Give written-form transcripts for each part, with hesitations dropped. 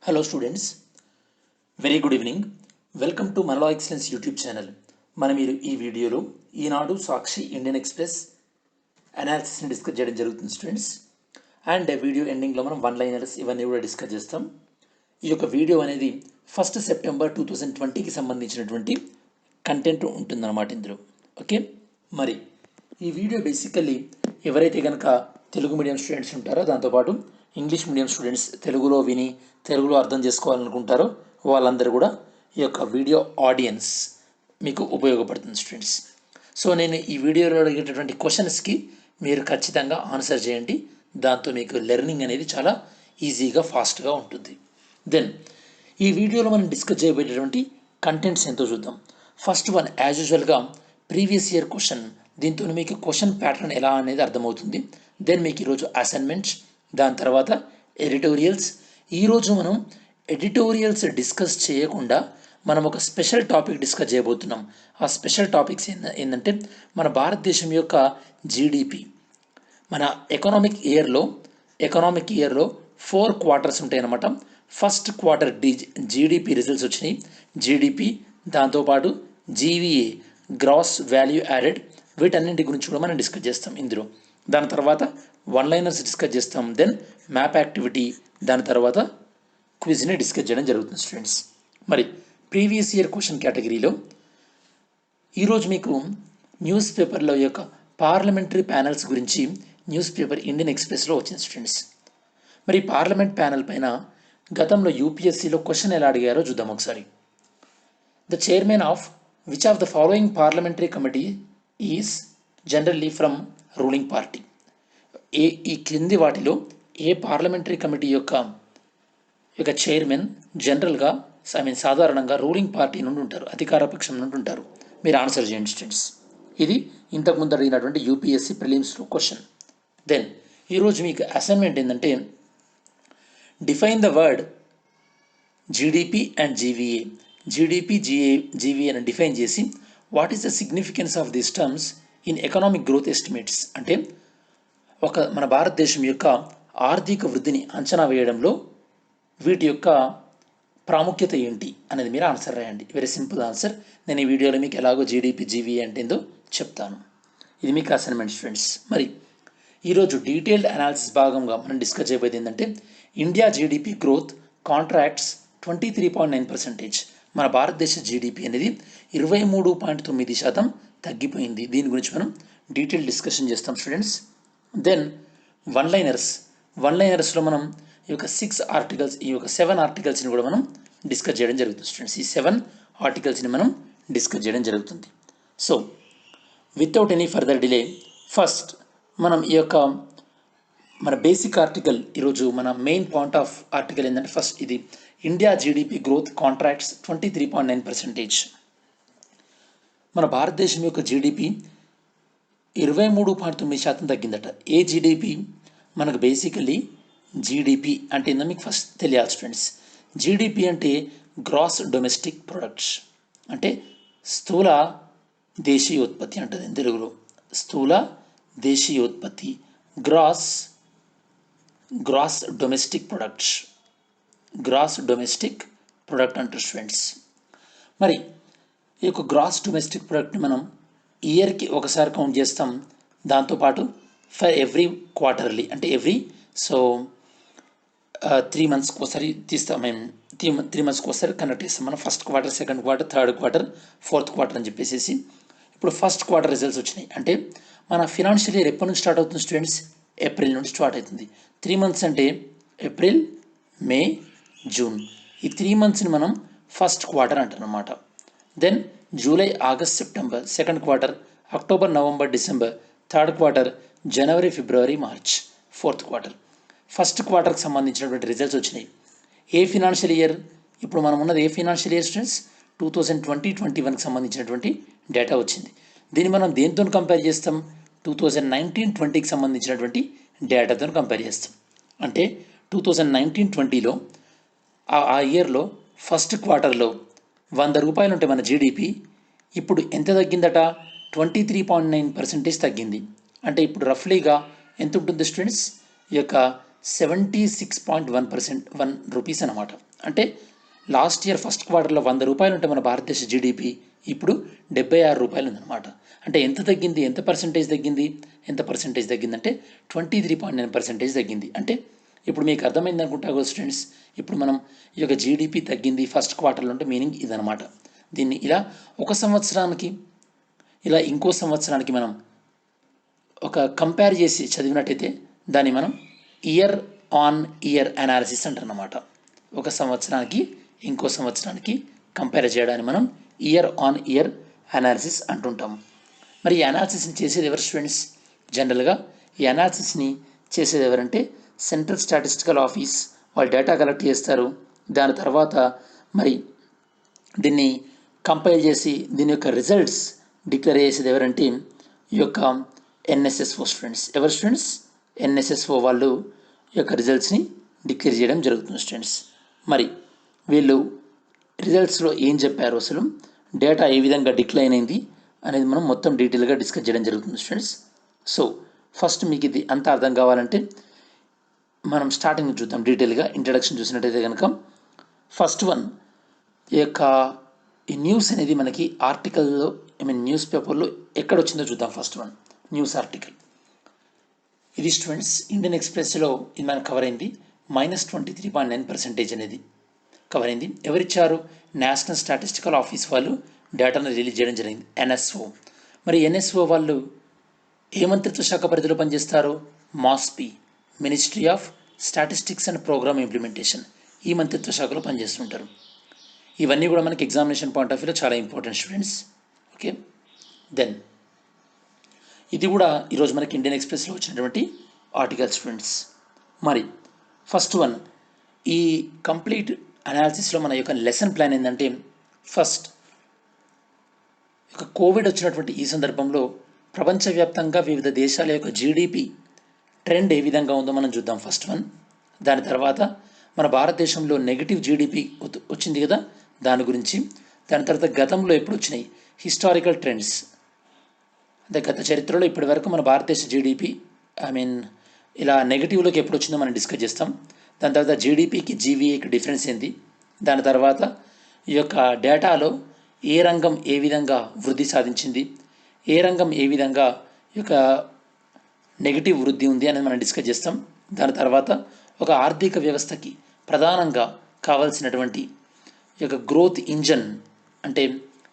Hello students, very good evening. Welcome to Manalo Excellence YouTube channel. మనం ఈ వీడియోలో Eenadu Sakshi Indian express అనాలిసిస్ని discuss చేయడం జరుగుతుంది స్టూడెంట్స్. అండ్ వీడియో ఎండింగ్లో మనం వన్ లైనర్స్ ఇవన్నీ కూడా డిస్కస్ చేస్తాం. ఈ యొక్క వీడియో అనేది 1 సెప్టెంబర్ 2020కి సంబంధించినటువంటి కంటెంట్ ఉంటుందన్నమాట ఇందులో. ఓకే, మరి ఈ వీడియో బేసికల్లీ ఎవరైతే కనుక తెలుగు మీడియం స్టూడెంట్స్ ఉంటారో దాంతోపాటు ఇంగ్లీష్ మీడియం స్టూడెంట్స్ తెలుగులో విని తెలుగులో అర్థం చేసుకోవాలనుకుంటారో వాళ్ళందరూ కూడా ఈ యొక్క వీడియో ఆడియన్స్ మీకు ఉపయోగపడుతుంది స్టూడెంట్స్. సో నేను ఈ వీడియోలో అడిగేటటువంటి క్వశ్చన్స్కి మీరు ఖచ్చితంగా ఆన్సర్ చేయండి. దాంతో మీకు లెర్నింగ్ అనేది చాలా ఈజీగా ఫాస్ట్గా ఉంటుంది. దెన్ ఈ వీడియోలో మనం డిస్కస్ చేయబోయేటటువంటి కంటెంట్స్ ఎంతో చూద్దాం. ఫస్ట్ వన్ యాజ్ యూజువల్గా ప్రీవియస్ ఇయర్ క్వశ్చన్. దీంతో మీకు క్వశ్చన్ ప్యాటర్న్ ఎలా అనేది అర్థమవుతుంది. దెన్ మీకు ఈరోజు అసైన్మెంట్స్, దాని తర్వాత ఎడిటోరియల్స్. ఈరోజు మనం ఎడిటోరియల్స్ డిస్కస్ చేయకుండా మనం ఒక స్పెషల్ టాపిక్ డిస్కస్ చేయబోతున్నాం. ఆ స్పెషల్ టాపిక్స్ ఏంటంటే మన భారతదేశం యొక్క జీడిపి. మన ఎకనామిక్ ఇయర్లో 4 క్వార్టర్స్ ఉంటాయి అన్నమాట. ఫస్ట్ క్వార్టర్ జీడిపి రిజల్ట్స్ వచ్చినాయి. జీడిపి దాంతోపాటు జీవీఏ గ్రాస్ వాల్యూ యాడెడ్, వీటన్నింటి గురించి కూడా మనం డిస్కస్ చేస్తాం ఇందులో. దాని తర్వాత వన్ లైనర్స్ డిస్కస్ చేస్తాం. దెన్ మ్యాప్ యాక్టివిటీ, దాని తర్వాత క్విజ్ని డిస్కస్ చేయడం జరుగుతుంది స్టూడెంట్స్. మరి ప్రీవియస్ ఇయర్ క్వశ్చన్ కేటగిరీలో ఈరోజు మీకు న్యూస్ పేపర్లో యొక్క పార్లమెంటరీ ప్యానల్స్ గురించి న్యూస్ పేపర్ ఇండియన్ ఎక్స్ప్రెస్లో వచ్చింది స్టూడెంట్స్. మరి పార్లమెంట్ ప్యానల్ పైన గతంలో యూపీఎస్సీలో క్వశ్చన్ ఎలా అడిగారో చూద్దాం ఒకసారి. The chairman of which of the following parliamentary committee is generally from ruling party. ఈ క్రింది వాటిలో ఏ పార్లమెంటరీ కమిటీ యొక్క చైర్మన్ జనరల్గా సాధారణంగా రూలింగ్ పార్టీ నుండి ఉంటారు, అధికార పక్షం నుండి ఉంటారు. మీరు ఆన్సర్ చేయండి స్టూడెంట్స్. ఇది ఇంతకుముందు అడిగినటువంటి యూపీఎస్సీ ప్రిలిమ్స్లో క్వశ్చన్. దెన్ ఈరోజు మీకు అసైన్మెంట్ ఏంటంటే define the word GDP and GVA. GDP GVA అని డిఫైన్ చేసి what is the significance of these terms in economic growth estimates. అంటే మన భారతదేశం యొక్క ఆర్థిక వృద్ధిని అంచనా వేయడంలో వీటి యొక్క ప్రాముఖ్యత ఏంటి అనేది మీరు ఆన్సర్ రాయండి. Very simple answer. నేను ఈ వీడియోలో మీకు ఎలాగో జీడిపి జీవీఏ అంటే ఏందో చెప్తాను. ఇది మీకు అసైన్మెంట్ స్టూడెంట్స్. మరి ఈరోజు డీటెయిల్డ్ అనాలిసిస్ భాగంగా మనం డిస్కస్ చేయబోయేది ఏంటంటే ఇండియా జీడిపి గ్రోత్ కాంట్రాక్ట్స్ 23.9%. మన భారతదేశ జీడిపి అనేది 23.9% తగ్గిపోయింది. దీని గురించి మనం డీటెయిల్ డిస్కషన్ చేస్తాం స్టూడెంట్స్. దెన్ వన్ లైనర్స్లో మనం ఈ యొక్క 7 ఆర్టికల్స్ని కూడా మనం డిస్కస్ చేయడం జరుగుతుంది స్టూడెంట్స్. ఈ 7 ఆర్టికల్స్ని మనం డిస్కస్ చేయడం జరుగుతుంది. So without any further delay first మనం ఈ యొక్క మన బేసిక్ ఆర్టికల్, ఈరోజు మన మెయిన్ పాయింట్ ఆఫ్ ఆర్టికల్ ఏంటంటే ఫస్ట్ ఇది ఇండియా జీడిపి గ్రోత్ కాంట్రాక్ట్స్ 23.9%. మన భారతదేశం యొక్క జీడిపి 23.9% తగ్గిందట. ఏ జీడిపి? మనకు బేసికల్లీ జీడిపి అంటే ఏందో మీకు ఫస్ట్ తెలియాలి స్టూడెంట్స్. జీడిపి అంటే గ్రాస్ డొమెస్టిక్ ప్రొడక్ట్స్, అంటే స్థూల దేశీయోత్పత్తి అంటుంది తెలుగులో. స్థూల దేశీయోత్పత్తి gross domestic products, gross domestic product అంటారు స్టూడెంట్స్. మరి ఈ యొక్క గ్రాస్ డొమెస్టిక్ ప్రొడక్ట్ని మనం ఇయర్కి ఒకసారి కౌంట్ చేస్తాం. దాంతోపాటు ఫర్ ఎవ్రీ క్వార్టర్లీ అంటే 3 మంత్స్కి ఒకసారి తీస్తాం. మేము 3 మంత్స్కి ఒకసారి కనెక్ట్ చేస్తాం. మనం first quarter, second quarter, third quarter, fourth quarter అని చెప్పేసి. ఇప్పుడు ఫస్ట్ క్వార్టర్ రిజల్ట్స్ వచ్చినాయి. అంటే మన ఫినాన్షియల్ ఇయర్ ఎప్పటి నుంచి స్టార్ట్ అవుతుంది స్టూడెంట్స్? ఏప్రిల్ నుండి స్టార్ట్ అవుతుంది. 3 మంత్స్ అంటే ఏప్రిల్, మే, జూన్. ఈ 3 మంత్స్ని మనం ఫస్ట్ క్వార్టర్ అంటారనమాట. Then July, August, September second quarter, October, November, December third quarter, January, February, March fourth quarter. First క్వార్టర్కి సంబంధించినటువంటి రిజల్ట్స్ వచ్చినాయి. ఏ ఫినాన్షియల్ ఇయర్? ఇప్పుడు మనం ఉన్నది ఏ ఫినాన్షియల్ ఇయర్ స్టూడెంట్స్? 2020-21కి సంబంధించినటువంటి డేటా వచ్చింది. దీన్ని మనం దేంతో కంపేర్ చేస్తాం? 2019-20కి సంబంధించినటువంటి డేటాతో కంపేర్ చేస్తాం. అంటే 2019-20లో ఆ ఇయర్లో ఫస్ట్ క్వార్టర్లో 100 రూపాయలు ఉంటే మన జీడిపి ఇప్పుడు ఎంత తగ్గిందట? 23.9% తగ్గింది. అంటే ఇప్పుడు రఫ్లీగా ఎంత ఉంటుంది స్టూడెంట్స్? ఈ యొక్క 76.1% అనమాట. అంటే లాస్ట్ ఇయర్ ఫస్ట్ క్వార్టర్లో 100 రూపాయలు ఉంటే మన భారతదేశ జీడిపి ఇప్పుడు 76 రూపాయలు ఉందన్నమాట. అంటే ఎంత తగ్గింది, ఎంత పర్సెంటేజ్ తగ్గింది, తగ్గిందంటే 23.9% తగ్గింది. అంటే ఇప్పుడు మీకు అర్థమైంది అనుకుంటా కదా స్టూడెంట్స్. ఇప్పుడు మనం ఈ యొక్క జీడిపి తగ్గింది ఫస్ట్ క్వార్టర్లో అంటే మీనింగ్ ఇదనమాట. దీన్ని ఇలా ఒక సంవత్సరానికి ఇలా ఇంకో సంవత్సరానికి మనం ఒక కంపేర్ చేసి చదివినట్టయితే దాన్ని మనం ఇయర్ ఆన్ ఇయర్ అనాలిసిస్ అంటారన్నమాట. ఒక సంవత్సరానికి ఇంకో సంవత్సరానికి కంపేర్ చేయడాన్ని మనం ఇయర్ ఆన్ ఇయర్ అనాలిసిస్ అంటుంటాం. మరి ఈ అనాలిసిస్ని చేసేది ఎవరు స్టూడెంట్స్? జనరల్గా ఈ అనాలిసిస్ని చేసేది ఎవరంటే సెంట్రల్ స్టాటిస్టికల్ ఆఫీస్. వాళ్ళు డేటా కలెక్ట్ చేస్తారు. దాని తర్వాత మరి దీన్ని కంపైల్ చేసి దీని యొక్క రిజల్ట్స్ డిక్లేర్ చేసేది ఎవరంటే ఈ యొక్క ఎన్ఎస్ఎస్ఓ స్టూడెంట్స్. ఎవరు స్టూడెంట్స్? ఎన్ఎస్ఎస్ఓ వాళ్ళు ఈ యొక్క రిజల్ట్స్ని డిక్లేర్ చేయడం జరుగుతుంది స్టూడెంట్స్. మరి వీళ్ళు రిజల్ట్స్లో ఏం చెప్పారు, అసలు డేటా ఏ విధంగా డిక్లైన్ అయింది అనేది మనం మొత్తం డీటెయిల్గా డిస్కస్ చేయడం జరుగుతుంది స్టూడెంట్స్. సో ఫస్ట్ మీకు ఇది అంతా అర్థం కావాలంటే మనం స్టార్టింగ్ చూద్దాం డీటెయిల్గా. ఇంట్రడక్షన్ చూసినట్టయితే కనుక ఫస్ట్ వన్ ఈ యొక్క ఈ న్యూస్ అనేది మనకి ఆర్టికల్లో న్యూస్ పేపర్లో ఎక్కడ వచ్చిందో చూద్దాం. First one news article. ఇది స్టూడెంట్స్ ఇండియన్ ఎక్స్ప్రెస్లో ఇది మనకు కవర్ అయింది. -23.9% అనేది కవర్ అయింది. ఎవరిచ్చారు? నేషనల్ స్టాటిస్టికల్ ఆఫీస్ వాళ్ళు డేటాను రిలీజ్ చేయడం జరిగింది, ఎన్ఎస్ఓ. మరి ఎన్ఎస్ఓ వాళ్ళు ఏ మంత్రిత్వ శాఖ పరిధిలో పనిచేస్తారు? MoSPI, ministry of statistics and programme implementation, ఈ మంత్రిత్వ శాఖలో పనిచేస్తుంటారు. ఇవన్నీ కూడా మనకి ఎగ్జామినేషన్ పాయింట్ ఆఫ్ వ్యూలో చాలా ఇంపార్టెంట్ స్టూడెంట్స్. ఓకే, దెన్ ఇది కూడా ఈరోజు మనకి ఇండియన్ ఎక్స్ప్రెస్లో వచ్చినటువంటి ఆర్టికల్ స్టూడెంట్స్. మరి ఫస్ట్ వన్ ఈ కంప్లీట్ అనాలిసిస్లో మన యొక్క లెసన్ ప్లాన్ ఏంటంటే ఫస్ట్ ఒక కోవిడ్ వచ్చినటువంటి ఈ సందర్భంలో ప్రపంచవ్యాప్తంగా వివిధ దేశాల యొక్క జీడిపి ట్రెండ్ ఏ విధంగా ఉందో మనం చూద్దాం ఫస్ట్ వన్. దాని తర్వాత మన భారతదేశంలో నెగిటివ్ జీడిపి వచ్చింది కదా దాని గురించి. దాని తర్వాత గతంలో ఎప్పుడు వచ్చినాయి హిస్టారికల్ ట్రెండ్స్, అంటే గత చరిత్రలో ఇప్పటి వరకు మన భారతదేశ జీడిపి ఇలా నెగిటివ్లోకి ఎప్పుడు వచ్చిందో మనం డిస్కస్ చేస్తాం. దాని తర్వాత జీడిపికి జీవీఏకి డిఫరెన్స్ ఏంది, దాని తర్వాత ఈ యొక్క డేటాలో ఏ రంగం ఏ విధంగా వృద్ధి సాధించింది, ఏ రంగం ఏ విధంగా ఈ యొక్క నెగిటివ్ వృద్ధి ఉంది అనేది మనం డిస్కస్ చేస్తాం. దాని తర్వాత ఒక ఆర్థిక వ్యవస్థకి ప్రధానంగా కావాల్సినటువంటి ఈ యొక్క గ్రోత్ ఇంజన్ అంటే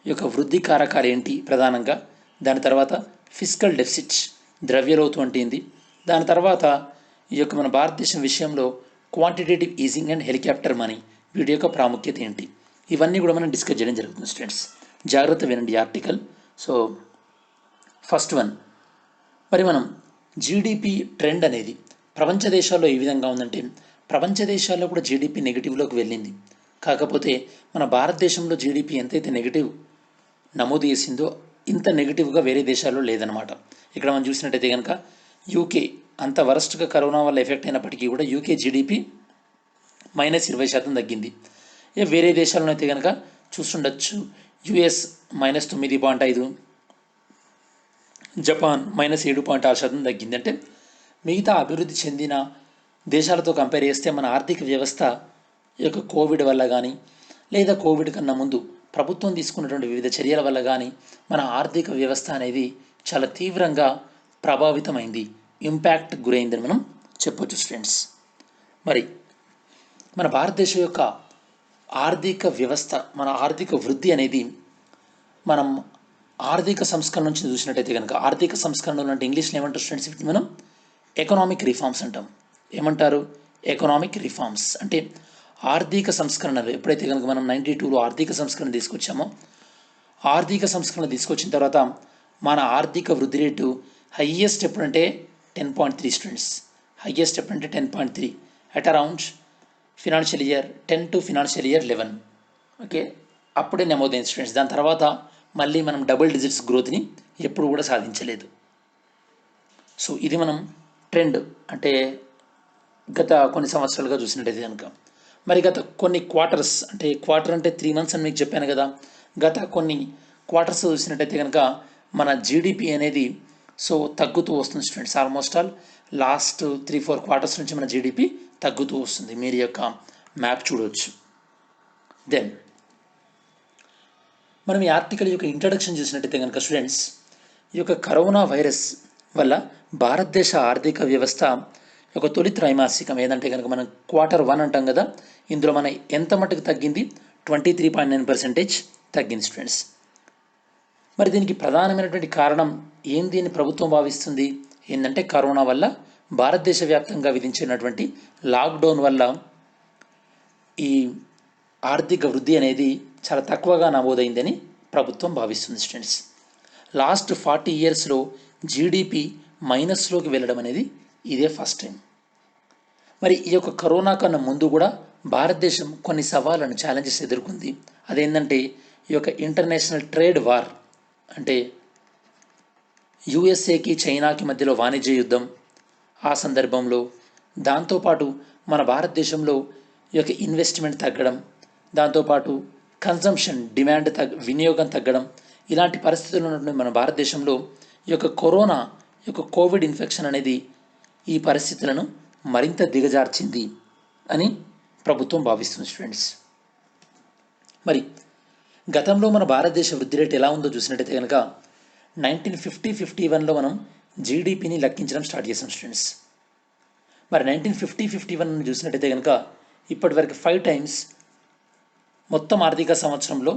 ఈ యొక్క వృద్ధి కారకాలు ఏంటి ప్రధానంగా. దాని తర్వాత ఫిస్కల్ డెఫిసిట్ ద్రవ్యలోతు అంటే ఏంది. దాని తర్వాత ఈ యొక్క మన భారతదేశం విషయంలో quantitative easing and helicopter money వీటి యొక్క ప్రాముఖ్యత ఏంటి, ఇవన్నీ కూడా మనం డిస్కస్ చేయడం జరుగుతుంది స్టూడెంట్స్. జాగ్రత్త వినండి ఆర్టికల్. సో ఫస్ట్ వన్, మరి మనం జీడిపి ట్రెండ్ అనేది ప్రపంచ దేశాల్లో ఏ విధంగా ఉందంటే ప్రపంచ దేశాల్లో కూడా జీడిపి నెగిటివ్లోకి వెళ్ళింది. కాకపోతే మన భారతదేశంలో జీడిపి ఎంతైతే నెగిటివ్ నమోదు చేసిందో ఇంత నెగిటివ్గా వేరే దేశాల్లో లేదనమాట. ఇక్కడ మనం చూసినట్టయితే కనుక యూకే అంత వరస్ట్గా కరోనా వల్ల ఎఫెక్ట్ అయినప్పటికీ కూడా యూకే జీడిపి -20% తగ్గింది. వేరే దేశాల్లో అయితే కనుక చూస్తుండొచ్చు యుఎస్ -9.5, జపాన్ -7.6% తగ్గింది. అంటే మిగతా అభివృద్ధి చెందిన దేశాలతో కంపేర్ చేస్తే మన ఆర్థిక వ్యవస్థ ఈ యొక్క కోవిడ్ వల్ల కానీ లేదా కోవిడ్ కన్నా ముందు ప్రభుత్వం తీసుకున్నటువంటి వివిధ చర్యల వల్ల కానీ మన ఆర్థిక వ్యవస్థ అనేది చాలా తీవ్రంగా ప్రభావితమైంది, ఇంపాక్ట్ గురైందని మనం చెప్పొచ్చు స్టూడెంట్స్. మరి మన భారతదేశం యొక్క ఆర్థిక వ్యవస్థ, మన ఆర్థిక వృద్ధి అనేది మనం ఆర్థిక సంస్కరణ నుంచి చూసినట్టయితే కనుక ఆర్థిక సంస్కరణలు అంటే ఇంగ్లీష్లో ఏమంటారు స్టూడెంట్స్, వీటిని మనం ఎకనామిక్ రిఫార్మ్స్ అంటాం. ఏమంటారు? ఎకనామిక్ రిఫార్మ్స్ అంటే ఆర్థిక సంస్కరణలు. ఎప్పుడైతే కనుక మనం 92లో ఆర్థిక సంస్కరణ తీసుకొచ్చామో, ఆర్థిక సంస్కరణ తీసుకొచ్చిన తర్వాత మన ఆర్థిక వృద్ధి రేటు హయ్యెస్ట్ ఎప్పుడంటే 10.3 స్టూడెంట్స్. హయ్యెస్ట్ ఎప్పుడంటే 10.3 at around financial year 10 to financial year 11. Okay, అప్పుడే నమోదైంది స్టూడెంట్స్. దాని తర్వాత మళ్ళీ మనం డబుల్ డిజిట్స్ గ్రోత్ని ఎప్పుడు కూడా సాధించలేదు. సో ఇది మనం ట్రెండ్ అంటే గత కొన్ని సంవత్సరాలుగా చూసినట్టయితే కనుక. మరి గత కొన్ని క్వార్టర్స్ అంటే క్వార్టర్ అంటే 3 months అని మీకు చెప్పాను కదా, గత కొన్ని క్వార్టర్స్ చూసినట్టయితే కనుక మన జీడిపి అనేది సో తగ్గుతూ వస్తుంది students. Almost all last 3-4 quarters నుంచి మన జీడిపి తగ్గుతూ వస్తుంది. మీరు యొక్క మ్యాప్ చూడవచ్చు. దెన్ మనం ఈ ఆర్టికల్ యొక్క ఇంట్రడక్షన్ చూసినట్టయితే కనుక స్టూడెంట్స్, ఈ యొక్క కరోనా వైరస్ వల్ల భారతదేశ ఆర్థిక వ్యవస్థ యొక్క తొలి త్రైమాసికం ఏదంటే కనుక మనం Q1 అంటాం కదా, ఇందులో మన ఎంత మటుకు తగ్గింది? 23.9% తగ్గింది స్టూడెంట్స్. మరి దీనికి ప్రధానమైనటువంటి కారణం ఏంది అని ప్రభుత్వం భావిస్తుంది? ఏంటంటే కరోనా వల్ల భారతదేశ వ్యాప్తంగా విధించినటువంటి లాక్డౌన్ వల్ల ఈ ఆర్థిక వృద్ధి అనేది చాలా తక్కువగా నమోదైందని ప్రభుత్వం భావిస్తుంది స్టూడెంట్స్. లాస్ట్ 40 ఇయర్స్లో జీడిపి మైనస్లోకి వెళ్ళడం అనేది ఇదే ఫస్ట్ టైం. మరి ఈ యొక్క కరోనా కన్నా ముందు కూడా భారతదేశం కొన్ని సవాళ్ళను, ఛాలెంజెస్ ఎదుర్కొంది. అదేంటంటే ఈ యొక్క ఇంటర్నేషనల్ ట్రేడ్ వార్, అంటే యుఎస్ఏకి చైనాకి మధ్యలో వాణిజ్య యుద్ధం. ఆ సందర్భంలో దాంతోపాటు మన భారతదేశంలో ఈ యొక్క ఇన్వెస్ట్మెంట్ తగ్గడం, దాంతోపాటు కన్జంప్షన్ డిమాండ్ వినియోగం తగ్గడం, ఇలాంటి పరిస్థితులు ఉన్నటువంటి మన భారతదేశంలో ఈ యొక్క కరోనా, ఈ యొక్క కోవిడ్ ఇన్ఫెక్షన్ అనేది ఈ పరిస్థితులను మరింత దిగజార్చింది అని ప్రభుత్వం భావిస్తుంది స్టూడెంట్స్. మరి గతంలో మన భారతదేశ వృద్ధి రేట్ ఎలా ఉందో చూసినట్టయితే కనుక 1950-51లో మనం జీడిపిని లెక్కించడం స్టార్ట్ చేసాం స్టూడెంట్స్. మరి 1950-51 చూసినట్టయితే కనుక ఇప్పటి వరకు 5 టైమ్స్ మొత్తం ఆర్థిక సంవత్సరంలో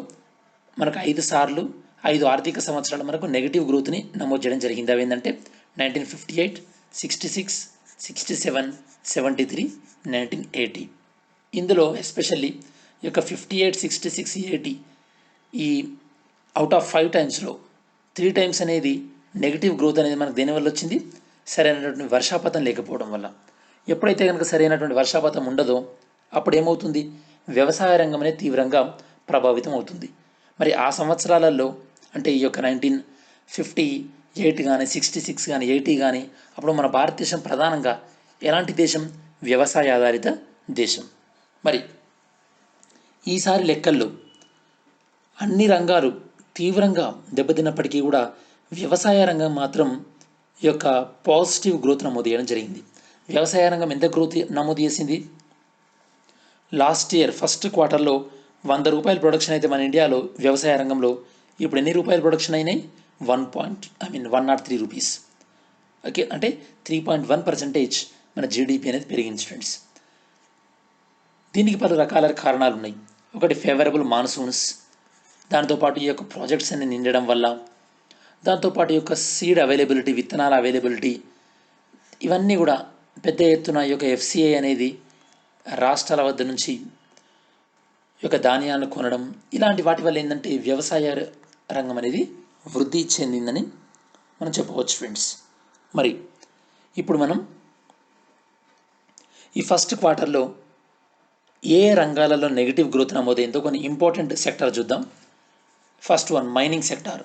మనకు 5 ఆర్థిక సంవత్సరాలు మనకు నెగిటివ్ గ్రోత్ని నమోదు చేయడం జరిగింది. అవి ఏంటంటే 1958, 66, 67, 73, 1980. ఇందులో ఎస్పెషల్లీ ఈ యొక్క 58, 66, 80 ఈ అవుట్ ఆఫ్ 5 టైమ్స్లో 3 టైమ్స్ అనేది నెగిటివ్ గ్రోత్ అనేది మనకు దేనివల్ల వచ్చింది? సరైనటువంటి వర్షాపాతం లేకపోవడం వల్ల. ఎప్పుడైతే కనుక సరైనటువంటి వర్షాపాతం ఉండదో అప్పుడు ఏమవుతుంది? వ్యవసాయ రంగం అనేది తీవ్రంగా ప్రభావితం అవుతుంది. మరి ఆ సంవత్సరాలలో అంటే ఈ యొక్క 1958 కానీ 66 కానీ 80 కానీ అప్పుడు మన భారతదేశం ప్రధానంగా ఎలాంటి దేశం? వ్యవసాయ ఆధారిత దేశం. మరి ఈసారి లెక్కల్లో అన్ని రంగాలు తీవ్రంగా దెబ్బతిన్నప్పటికీ కూడా వ్యవసాయ రంగం మాత్రం ఈ యొక్క పాజిటివ్ గ్రోత్ నమోదు చేయడం జరిగింది. వ్యవసాయ రంగం ఎంత గ్రోత్ నమోదు చేసింది? లాస్ట్ ఇయర్ ఫస్ట్ క్వార్టర్లో 100 రూపాయల ప్రొడక్షన్ అయితే మన ఇండియాలో వ్యవసాయ రంగంలో ఇప్పుడు ఎన్ని రూపాయల ప్రొడక్షన్ అయినాయి? 103 రూపీస్. ఓకే, అంటే 3.1% మన జీడిపి అనేది పెరిగింది స్టూడెంట్స్. దీనికి పలు రకాల కారణాలు ఉన్నాయి. ఒకటి ఫేవరబుల్ మాన్సూన్స్, దాంతోపాటు ఈ యొక్క ప్రాజెక్ట్స్ అన్ని నిండడం వల్ల, దాంతోపాటు ఈ యొక్క సీడ్ అవైలబిలిటీ, విత్తనాల అవైలబిలిటీ, ఇవన్నీ కూడా పెద్ద ఎత్తున ఈ యొక్క FCI అనేది రాష్ట్రాల వద్ద నుంచి ఈ యొక్క ధాన్యాలను కొనడం, ఇలాంటి వాటి వల్ల ఏంటంటే వ్యవసాయ రంగం అనేది వృద్ధి చెందిందని మనం చెప్పవచ్చు ఫ్రెండ్స్. మరి ఇప్పుడు మనం ఈ ఫస్ట్ క్వార్టర్లో ఏ రంగాలలో నెగిటివ్ గ్రోత్ నమోదైందో కొన్ని ఇంపార్టెంట్ సెక్టార్ చూద్దాం. First one mining sector.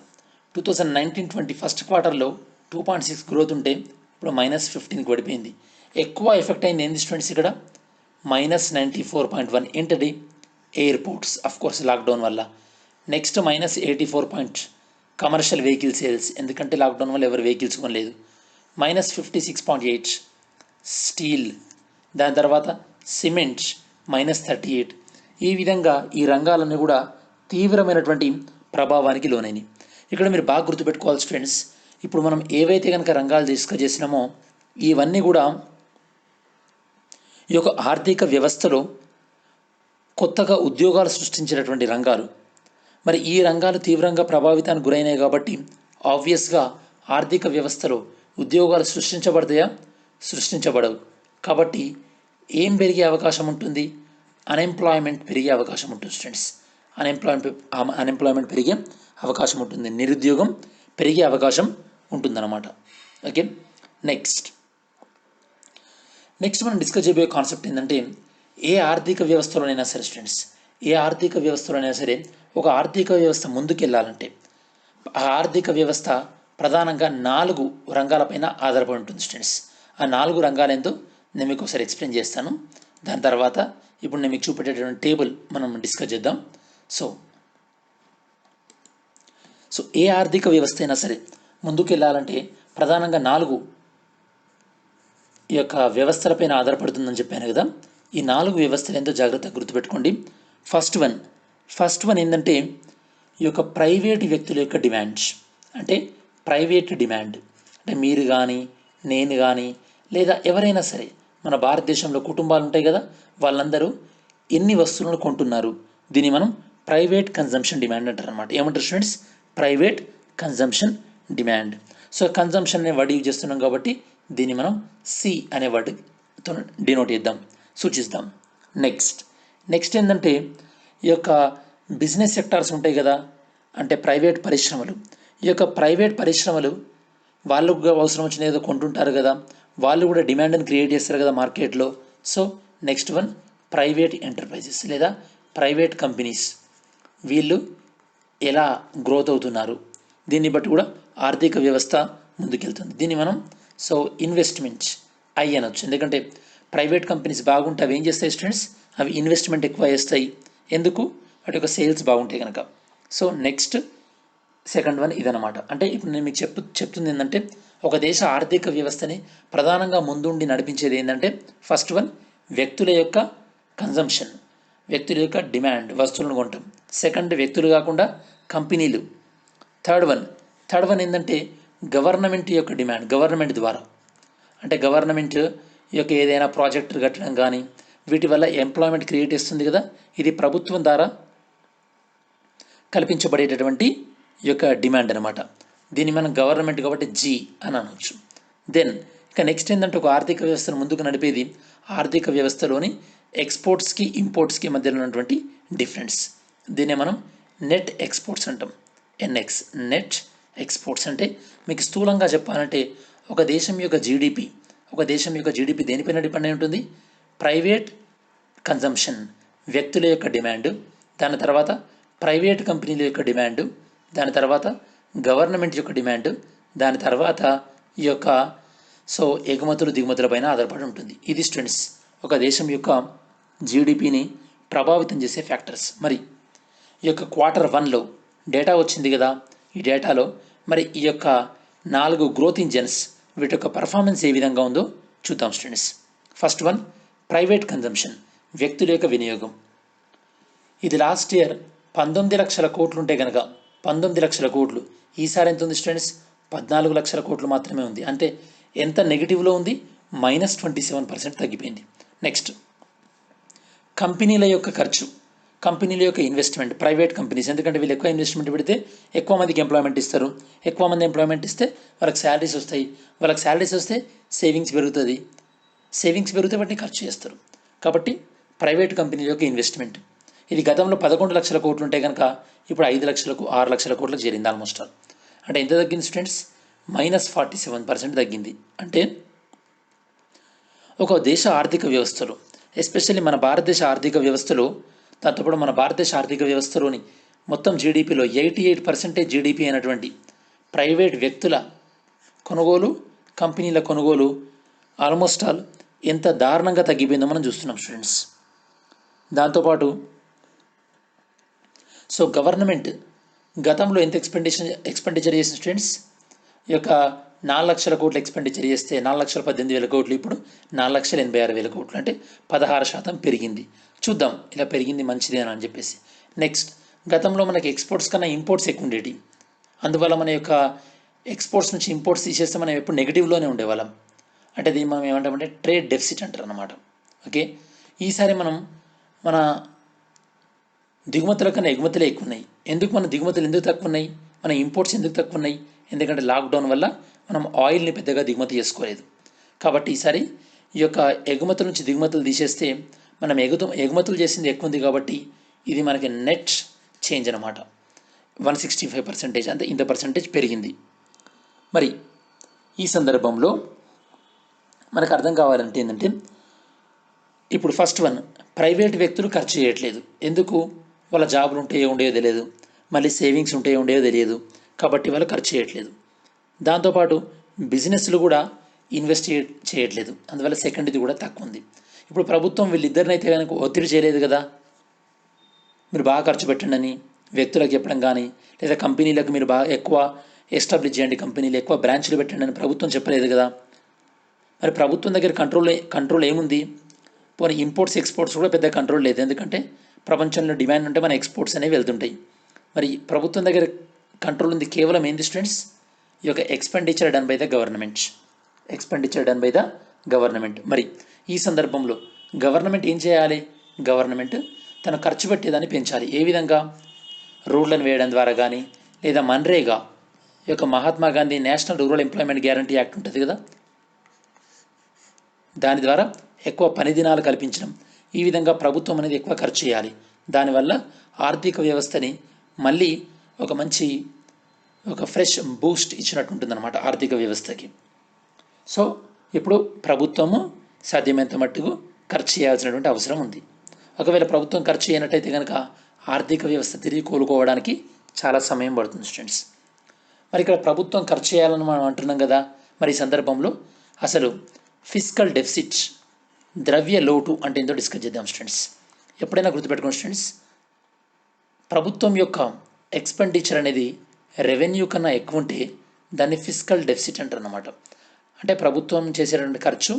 2019-20 first క్వార్టర్లో 2.6 గ్రోత్ ఉంటే ఇప్పుడు -15కి పడిపోయింది. ఎక్కువ ఎఫెక్ట్ అయింది ఏంది స్టూడెంట్స్? ఇక్కడ -94.1 ఏంటది? ఎయిర్పోర్ట్స్, అఫ్కోర్స్ లాక్డౌన్ వల్ల. నెక్స్ట్ -84 కమర్షియల్ వెహికల్ సేల్స్, ఎందుకంటే లాక్డౌన్ వల్ల ఎవరు వెహికల్స్ కొనలేదు. -56.8 స్టీల్, దాని తర్వాత సిమెంట్ -38. ఈ విధంగా ఈ రంగాలన్నీ కూడా తీవ్రమైనటువంటి ప్రభావానికి లోనైనవి. ఇక్కడ మీరు బాగా గుర్తుపెట్టుకోవాలి ఫ్రెండ్స్, ఇప్పుడు మనం ఏవైతే కనుక రంగాలు డిస్కస్ చేసినామో ఇవన్నీ కూడా ఈ యొక్క ఆర్థిక వ్యవస్థలో కొత్తగా ఉద్యోగాలు సృష్టించినటువంటి రంగాలు. మరి ఈ రంగాలు తీవ్రంగా ప్రభావితానికి గురైనాయి కాబట్టి ఆబ్వియస్గా ఆర్థిక వ్యవస్థలో ఉద్యోగాలు సృష్టించబడతాయా? సృష్టించబడవు. కాబట్టి ఏం పెరిగే అవకాశం ఉంటుంది? అన్ఎంప్లాయ్మెంట్ పెరిగే అవకాశం ఉంటుంది స్టూడెంట్స్. అన్ఎంప్లాయ్మెంట్ పెరిగే అవకాశం ఉంటుంది, నిరుద్యోగం పెరిగే అవకాశం ఉంటుందన్నమాట. ఓకే, నెక్స్ట్ మనం డిస్కస్ చేయబోయే కాన్సెప్ట్ ఏంటంటే ఏ ఆర్థిక వ్యవస్థలోనైనా సరే స్టూడెంట్స్, ఏ ఆర్థిక వ్యవస్థలోనైనా సరే ఒక ఆర్థిక వ్యవస్థ ముందుకెళ్ళాలంటే ఆ ఆర్థిక వ్యవస్థ ప్రధానంగా 4 రంగాలపైన ఆధారపడి ఉంటుంది స్టూడెంట్స్. ఆ 4 రంగాలు ఏంటో నేను మీకు ఒకసారి ఎక్స్ప్లెయిన్ చేస్తాను. దాని తర్వాత ఇప్పుడు నేను మీకు చూపెట్టేటువంటి టేబుల్ మనం డిస్కస్ చేద్దాం. సో ఏ ఆర్థిక వ్యవస్థ అయినా సరే ముందుకెళ్ళాలంటే ప్రధానంగా 4 ఈ యొక్క వ్యవస్థలపైన ఆధారపడుతుందని చెప్పాను కదా. ఈ 4 వ్యవస్థలు ఎంతో జాగ్రత్తగా గుర్తుపెట్టుకోండి. ఫస్ట్ వన్ ఏంటంటే ఈ యొక్క ప్రైవేటు వ్యక్తుల యొక్క డిమాండ్స్. అంటే ప్రైవేట్ డిమాండ్ అంటే మీరు కానీ నేను కానీ లేదా ఎవరైనా సరే మన భారతదేశంలో కుటుంబాలు ఉంటాయి కదా, వాళ్ళందరూ ఎన్ని వస్తువులను కొంటున్నారు, దీన్ని మనం ప్రైవేట్ కన్జంప్షన్ డిమాండ్ అంటారు అనమాట. ఏమంటారు students? Private consumption demand. So consumption అనే వర్డ్ యూజ్ చేస్తున్నాం కాబట్టి దీన్ని మనం సి అనే వర్డ్తో డినోట్ చేద్దాం, సూచిస్తాం. నెక్స్ట్ ఏంటంటే ఈ యొక్క బిజినెస్ సెక్టార్స్ ఉంటాయి కదా, అంటే ప్రైవేట్ పరిశ్రమలు. ఈ యొక్క ప్రైవేట్ పరిశ్రమలు వాళ్ళకు అవసరం వచ్చిన ఏదో కొంటుంటారు కదా, వాళ్ళు కూడా డిమాండ్ని క్రియేట్ చేస్తారు కదా మార్కెట్లో. So next one private enterprises లేదా ప్రైవేట్ కంపెనీస్, వీళ్ళు ఎలా గ్రోత్ అవుతున్నారు, దీన్ని బట్టి కూడా ఆర్థిక వ్యవస్థ ముందుకెళ్తుంది. దీన్ని మనం సో ఇన్వెస్ట్మెంట్స్ ఐ అనొచ్చు. ఎందుకంటే ప్రైవేట్ కంపెనీస్ బాగుంటే అవి ఏం చేస్తాయి స్టూడెంట్స్? అవి ఇన్వెస్ట్మెంట్ ఎక్కువ చేస్తాయి. ఎందుకు? వాటి యొక్క సేల్స్ బాగుంటాయి కనుక. సో నెక్స్ట్ సెకండ్ వన్ ఇదనమాట. అంటే ఇప్పుడు నేను మీకు చెప్తుంది ఏంటంటే ఒక దేశ ఆర్థిక వ్యవస్థని ప్రధానంగా ముందుండి నడిపించేది ఏంటంటే ఫస్ట్ వన్ వ్యక్తుల యొక్క కన్జంప్షన్, వ్యక్తుల యొక్క డిమాండ్, వస్తువులను కొంటాం. సెకండ్ వ్యక్తులు కాకుండా కంపెనీలు. థర్డ్ వన్ ఏంటంటే గవర్నమెంట్ యొక్క డిమాండ్, గవర్నమెంట్ ద్వారా. అంటే గవర్నమెంట్ యొక్క ఏదైనా ప్రాజెక్టు కట్టడం కానీ వీటి వల్ల ఎంప్లాయ్మెంట్ క్రియేట్ చేస్తుంది కదా, ఇది ప్రభుత్వం ద్వారా కల్పించబడేటటువంటి ఈ యొక్క డిమాండ్ అనమాట. దీన్ని మనం గవర్నమెంట్ కాబట్టి జీ అని అనవచ్చు. దెన్ ఇక నెక్స్ట్ ఏంటంటే ఒక ఆర్థిక వ్యవస్థను ముందుకు నడిపేది ఆర్థిక వ్యవస్థలోని ఎక్స్పోర్ట్స్కి ఇంపోర్ట్స్కి మధ్యలో ఉన్నటువంటి డిఫరెన్స్. దీన్నే మనం నెట్ ఎక్స్పోర్ట్స్ అంటాం. NX net exports. అంటే మీకు స్థూలంగా చెప్పాలంటే ఒక దేశం యొక్క జీడిపి దేనిపైన డిపెండ్ అయి ఉంటుంది? ప్రైవేట్ కన్జంప్షన్, వ్యక్తుల యొక్క డిమాండ్, దాని తర్వాత ప్రైవేట్ కంపెనీల యొక్క డిమాండ్, దాని తర్వాత గవర్నమెంట్ యొక్క డిమాండ్, దాని తర్వాత ఈ యొక్క సో ఎగుమతులు దిగుమతులపైన ఆధారపడి ఉంటుంది. ఇది స్టూడెంట్స్ ఒక దేశం యొక్క జీడిపిని ప్రభావితం చేసే ఫ్యాక్టర్స్. మరి ఈ యొక్క Q1లో డేటా వచ్చింది కదా, ఈ డేటాలో మరి ఈ యొక్క 4 గ్రోత్ ఇంజన్స్ వీటి యొక్క పర్ఫార్మెన్స్ ఏ విధంగా ఉందో చూద్దాం students. First one private consumption, వ్యక్తుల యొక్క వినియోగం. ఇది లాస్ట్ ఇయర్ 19 లక్షల కోట్లు ఉంటే కనుక 19 లక్షల కోట్లు, ఈసారి ఎంత ఉంది స్టూడెంట్స్? 14 లక్షల కోట్లు మాత్రమే ఉంది. అంటే ఎంత నెగిటివ్లో ఉంది? -27% తగ్గిపోయింది. నెక్స్ట్ కంపెనీల యొక్క ఖర్చు, కంపెనీల యొక్క ఇన్వెస్ట్మెంట్, ప్రైవేట్ కంపెనీస్. ఎందుకంటే వీళ్ళు ఎక్కువ ఇన్వెస్ట్మెంట్ పెడితే ఎక్కువ మందికి ఎంప్లాయ్మెంట్ ఇస్తారు, ఎక్కువ మంది ఎంప్లాయ్మెంట్ ఇస్తే వాళ్ళకి శాలరీస్ వస్తాయి, వాళ్ళకి శాలరీస్ వస్తే సేవింగ్స్ పెరుగుతుంది, సేవింగ్స్ పెరిగితే వాటిని ఖర్చు చేస్తారు. కాబట్టి ప్రైవేట్ కంపెనీల యొక్క ఇన్వెస్ట్మెంట్ ఇది గతంలో 11 లక్షల కోట్లు ఉంటే కనుక ఇప్పుడు 5 లక్షలకు 6 లక్షల కోట్లకు చేరింది ఆల్మోస్ట్ ఆల్. అంటే ఎంత తగ్గింది స్టూడెంట్స్? -47% తగ్గింది. అంటే ఒక దేశ ఆర్థిక వ్యవస్థలో ఎస్పెషల్లీ మన భారతదేశ ఆర్థిక వ్యవస్థలో, దాంతోపాటు మన భారతదేశ ఆర్థిక వ్యవస్థలోని మొత్తం జీడిపిలో 88% జీడిపి అయినటువంటి ప్రైవేట్ వ్యక్తుల కొనుగోలు, కంపెనీల కొనుగోలు ఆల్మోస్ట్ ఆల్ ఎంత దారుణంగా తగ్గిపోయిందో మనం చూస్తున్నాం స్టూడెంట్స్. దాంతోపాటు సో గవర్నమెంట్ గతంలో ఎంత ఎక్స్పెండిచర్ చేసిన స్టూడెంట్స్? ఈ యొక్క 4 లక్షల కోట్లు ఎక్స్పెండిచర్ చేస్తే 4,18,000 కోట్లు ఇప్పుడు 4,86,000 కోట్లు, అంటే 16% పెరిగింది. చూద్దాం ఇలా పెరిగింది మంచిదే అని చెప్పేసి. నెక్స్ట్ గతంలో మనకి ఎక్స్పోర్ట్స్ కన్నా ఇంపోర్ట్స్ ఎక్కువ ఉండేవి, అందువల్ల మన యొక్క ఎక్స్పోర్ట్స్ నుంచి ఇంపోర్ట్స్ తీసేస్తే మనం ఎప్పుడు నెగిటివ్లోనే ఉండేవాళ్ళం. అంటే దీన్ని మనం ఏమంటామంటే ట్రేడ్ డెఫిసిట్ అంటారు అన్నమాట. ఓకే, ఈసారి మన దిగుమతుల కన్నా ఎగుమతులే ఎక్కువ ఉన్నాయి. ఎందుకు మన దిగుమతులు ఎందుకు తక్కువ ఉన్నాయి? మన ఇంపోర్ట్స్ ఎందుకు తక్కువ ఉన్నాయి? ఎందుకంటే లాక్డౌన్ వల్ల మనం ఆయిల్ని పెద్దగా దిగుమతి చేసుకోలేదు. కాబట్టి ఈసారి ఈ యొక్క ఎగుమతుల నుంచి దిగుమతులు తీసేస్తే మనం ఎగుమతులు చేసింది ఎక్కువ ఉంది కాబట్టి ఇది మనకి నెట్ చేంజ్ అనమాట. 165%, అంటే ఇంత పర్సంటేజ్ పెరిగింది. మరి ఈ సందర్భంలో మనకు అర్థం కావాలంటే ఏంటంటే ఇప్పుడు ఫస్ట్ వన్ ప్రైవేట్ వ్యక్తులు ఖర్చు చేయట్లేదు. ఎందుకు? వాళ్ళ జాబులు ఉంటాయో ఉండేవో తెలియదు, మళ్ళీ సేవింగ్స్ ఉంటాయో ఉండేవో తెలియదు, కాబట్టి వాళ్ళు ఖర్చు చేయట్లేదు. దాంతోపాటు బిజినెస్లు కూడా ఇన్వెస్ట్ చేయట్లేదు, అందువల్ల సెకండ్ ఇది కూడా తక్కువ ఉంది. ఇప్పుడు ప్రభుత్వం వీళ్ళిద్దరిని అయితే కనుక ఒత్తిడి చేయలేదు కదా, మీరు బాగా ఖర్చు పెట్టండి అని వ్యక్తులకు చెప్పడం కానీ, లేదా కంపెనీలకు మీరు బాగా ఎక్కువ ఎస్టాబ్లిష్ చేయండి, కంపెనీలు ఎక్కువ బ్రాంచ్లు పెట్టండి అని ప్రభుత్వం చెప్పలేదు కదా. మరి ప్రభుత్వం దగ్గర కంట్రోల్ ఏముంది? పోనీ ఇంపోర్ట్స్ ఎక్స్పోర్ట్స్ కూడా పెద్ద కంట్రోల్ లేదు, ఎందుకంటే ప్రపంచంలో డిమాండ్ ఉంటే మన ఎక్స్పోర్ట్స్ అనేవి వెళ్తుంటాయి. మరి ప్రభుత్వం దగ్గర కంట్రోల్ ఉంది కేవలం ఏంది స్టూడెంట్స్? ఈ యొక్క expenditure done by the government. మరి ఈ సందర్భంలో గవర్నమెంట్ ఏం చేయాలి? గవర్నమెంట్ తన ఖర్చు పెట్టేదాన్ని పెంచాలి. ఏ విధంగా? రోడ్లను వేయడం ద్వారా కానీ, లేదా మన్రేగా, ఈ యొక్క Mahatma Gandhi national rural employment guarantee act ఉంటుంది కదా, దాని ద్వారా ఎక్కువ పని దినాలు కల్పించడం. ఈ విధంగా ప్రభుత్వం అనేది ఎక్కువ ఖర్చు చేయాలి. దానివల్ల ఆర్థిక వ్యవస్థని మళ్ళీ ఒక ఫ్రెష్ బూస్ట్ ఇచ్చినట్టు ఉంటుందన్నమాట ఆర్థిక వ్యవస్థకి. సో ఇప్పుడు ప్రభుత్వము సాధ్యమైనంత మట్టుకు ఖర్చు చేయాల్సినటువంటి అవసరం ఉంది. ఒకవేళ ప్రభుత్వం ఖర్చు చేయనట్టయితే కనుక ఆర్థిక వ్యవస్థ తిరిగి కోలుకోవడానికి చాలా సమయం పడుతుంది స్టూడెంట్స్. మరి ఇక్కడ ప్రభుత్వం ఖర్చు చేయాలని మనం అంటున్నాం కదా, మరి ఈ సందర్భంలో అసలు ఫిస్కల్ డెఫిసిట్, ద్రవ్య లోటు అంటే ఏంటో డిస్కస్ చేద్దాం స్టూడెంట్స్. ఎప్పుడైనా గుర్తుపెట్టుకోండి స్టూడెంట్స్, ప్రభుత్వం యొక్క ఎక్స్పెండిచర్ అనేది రెవెన్యూ కన్నా ఎక్కువ ఉంటే దాన్ని ఫిస్కల్ డెఫిసిట్ అంటారు అన్నమాట. అంటే ప్రభుత్వం చేసేటువంటి ఖర్చు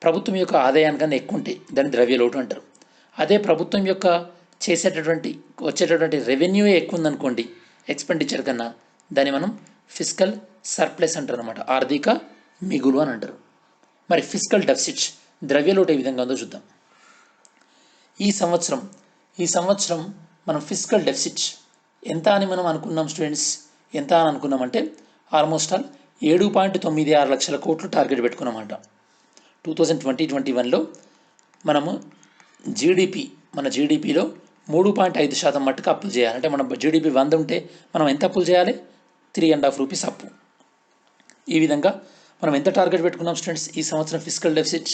ప్రభుత్వం యొక్క ఆదాయానికన్నా ఎక్కువ ఉంటే దాన్ని ద్రవ్య లోటు అంటారు. అదే ప్రభుత్వం యొక్క వచ్చేటటువంటి రెవెన్యూ ఎక్కువ ఉందనుకోండి ఎక్స్పెండిచర్ కన్నా, దాన్ని మనం ఫిస్కల్ సర్ప్లస్ అంటారు అనమాట, ఆర్థిక మిగులు అని అంటారు. మరి ఫిస్కల్ డెఫిసిట్, ద్రవ్య లోటు ఏ విధంగా ఉందో చూద్దాం. ఈ సంవత్సరం మనం ఫిస్కల్ డెఫిసిట్ ఎంత అని మనం అనుకున్నాం స్టూడెంట్స్? ఎంత అని అనుకున్నామంటే ఆల్మోస్ట్ ఆల్ 7.96 లక్షల కోట్లు టార్గెట్ పెట్టుకున్నామంట. 2020-21లో మనము మన జీడిపిలో 3.5% మట్టుకు అప్పులు చేయాలి. అంటే మన జీడిపి 100 ఉంటే మనం ఎంత అప్పులు చేయాలి? 3.5 రూపీస్ అప్పు. ఈ విధంగా మనం ఎంత టార్గెట్ పెట్టుకున్నాం స్టూడెంట్స్? ఈ సంవత్సరం ఫిస్కల్ డెఫిసిట్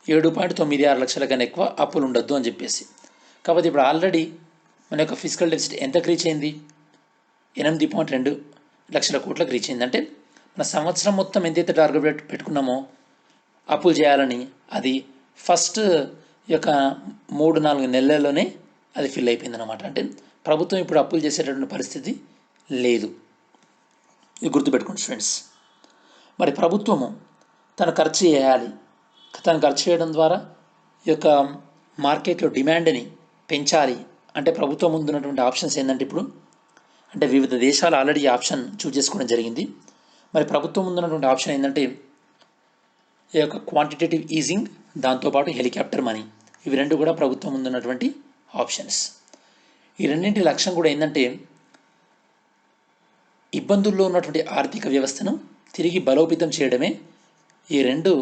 7.96 లక్షల కన్నా ఎక్కువ అప్పులు ఉండొద్దు అని చెప్పేసి. కాబట్టి ఇప్పుడు ఆల్రెడీ మన యొక్క ఫిస్కల్ డెఫిసిట్ ఎంతకు రీచ్ అయింది? 8.2 లక్షల కోట్లకు రీచ్ అయింది. అంటే మన సంవత్సరం మొత్తం ఎంతైతే టార్గెట్ పెట్టుకున్నామో అప్పులు చేయాలని, అది ఫస్ట్ యొక్క 3-4 నెలల్లోనే అది ఫిల్ అయిపోయింది అనమాట. అంటే ప్రభుత్వం ఇప్పుడు అప్పులు చేసేటటువంటి పరిస్థితి లేదు. ఇది గుర్తుపెట్టుకోండి స్టూడెంట్స్. మరి ప్రభుత్వము తను ఖర్చు చేయాలి. తను ఖర్చు చేయడం ద్వారా ఈ యొక్క మార్కెట్లో డిమాండ్ని పెంచాలి. అంటే ప్రభుత్వం ముందున్నటువంటి ఆప్షన్స్ ఏంటంటే ఇప్పుడు అంటే వివిధ దేశాలు ఆల్రెడీ ఈ ఆప్షన్ చూస్ చేసుకోవడం జరిగింది. మరి ప్రభుత్వం ముందున్నటువంటి ఆప్షన్ ఏంటంటే ఈ యొక్క క్వాంటిటేటివ్ ఈజింగ్, దాంతోపాటు హెలికాప్టర్ మనీ, ఇవి రెండు కూడా ప్రభుత్వం ముందున్నటువంటి ఆప్షన్స్. ఈ రెండింటి లక్ష్యం కూడా ఏంటంటే ఇబ్బందుల్లో ఉన్నటువంటి ఆర్థిక వ్యవస్థను తిరిగి బలోపేతం చేయడమే ఈ రెండు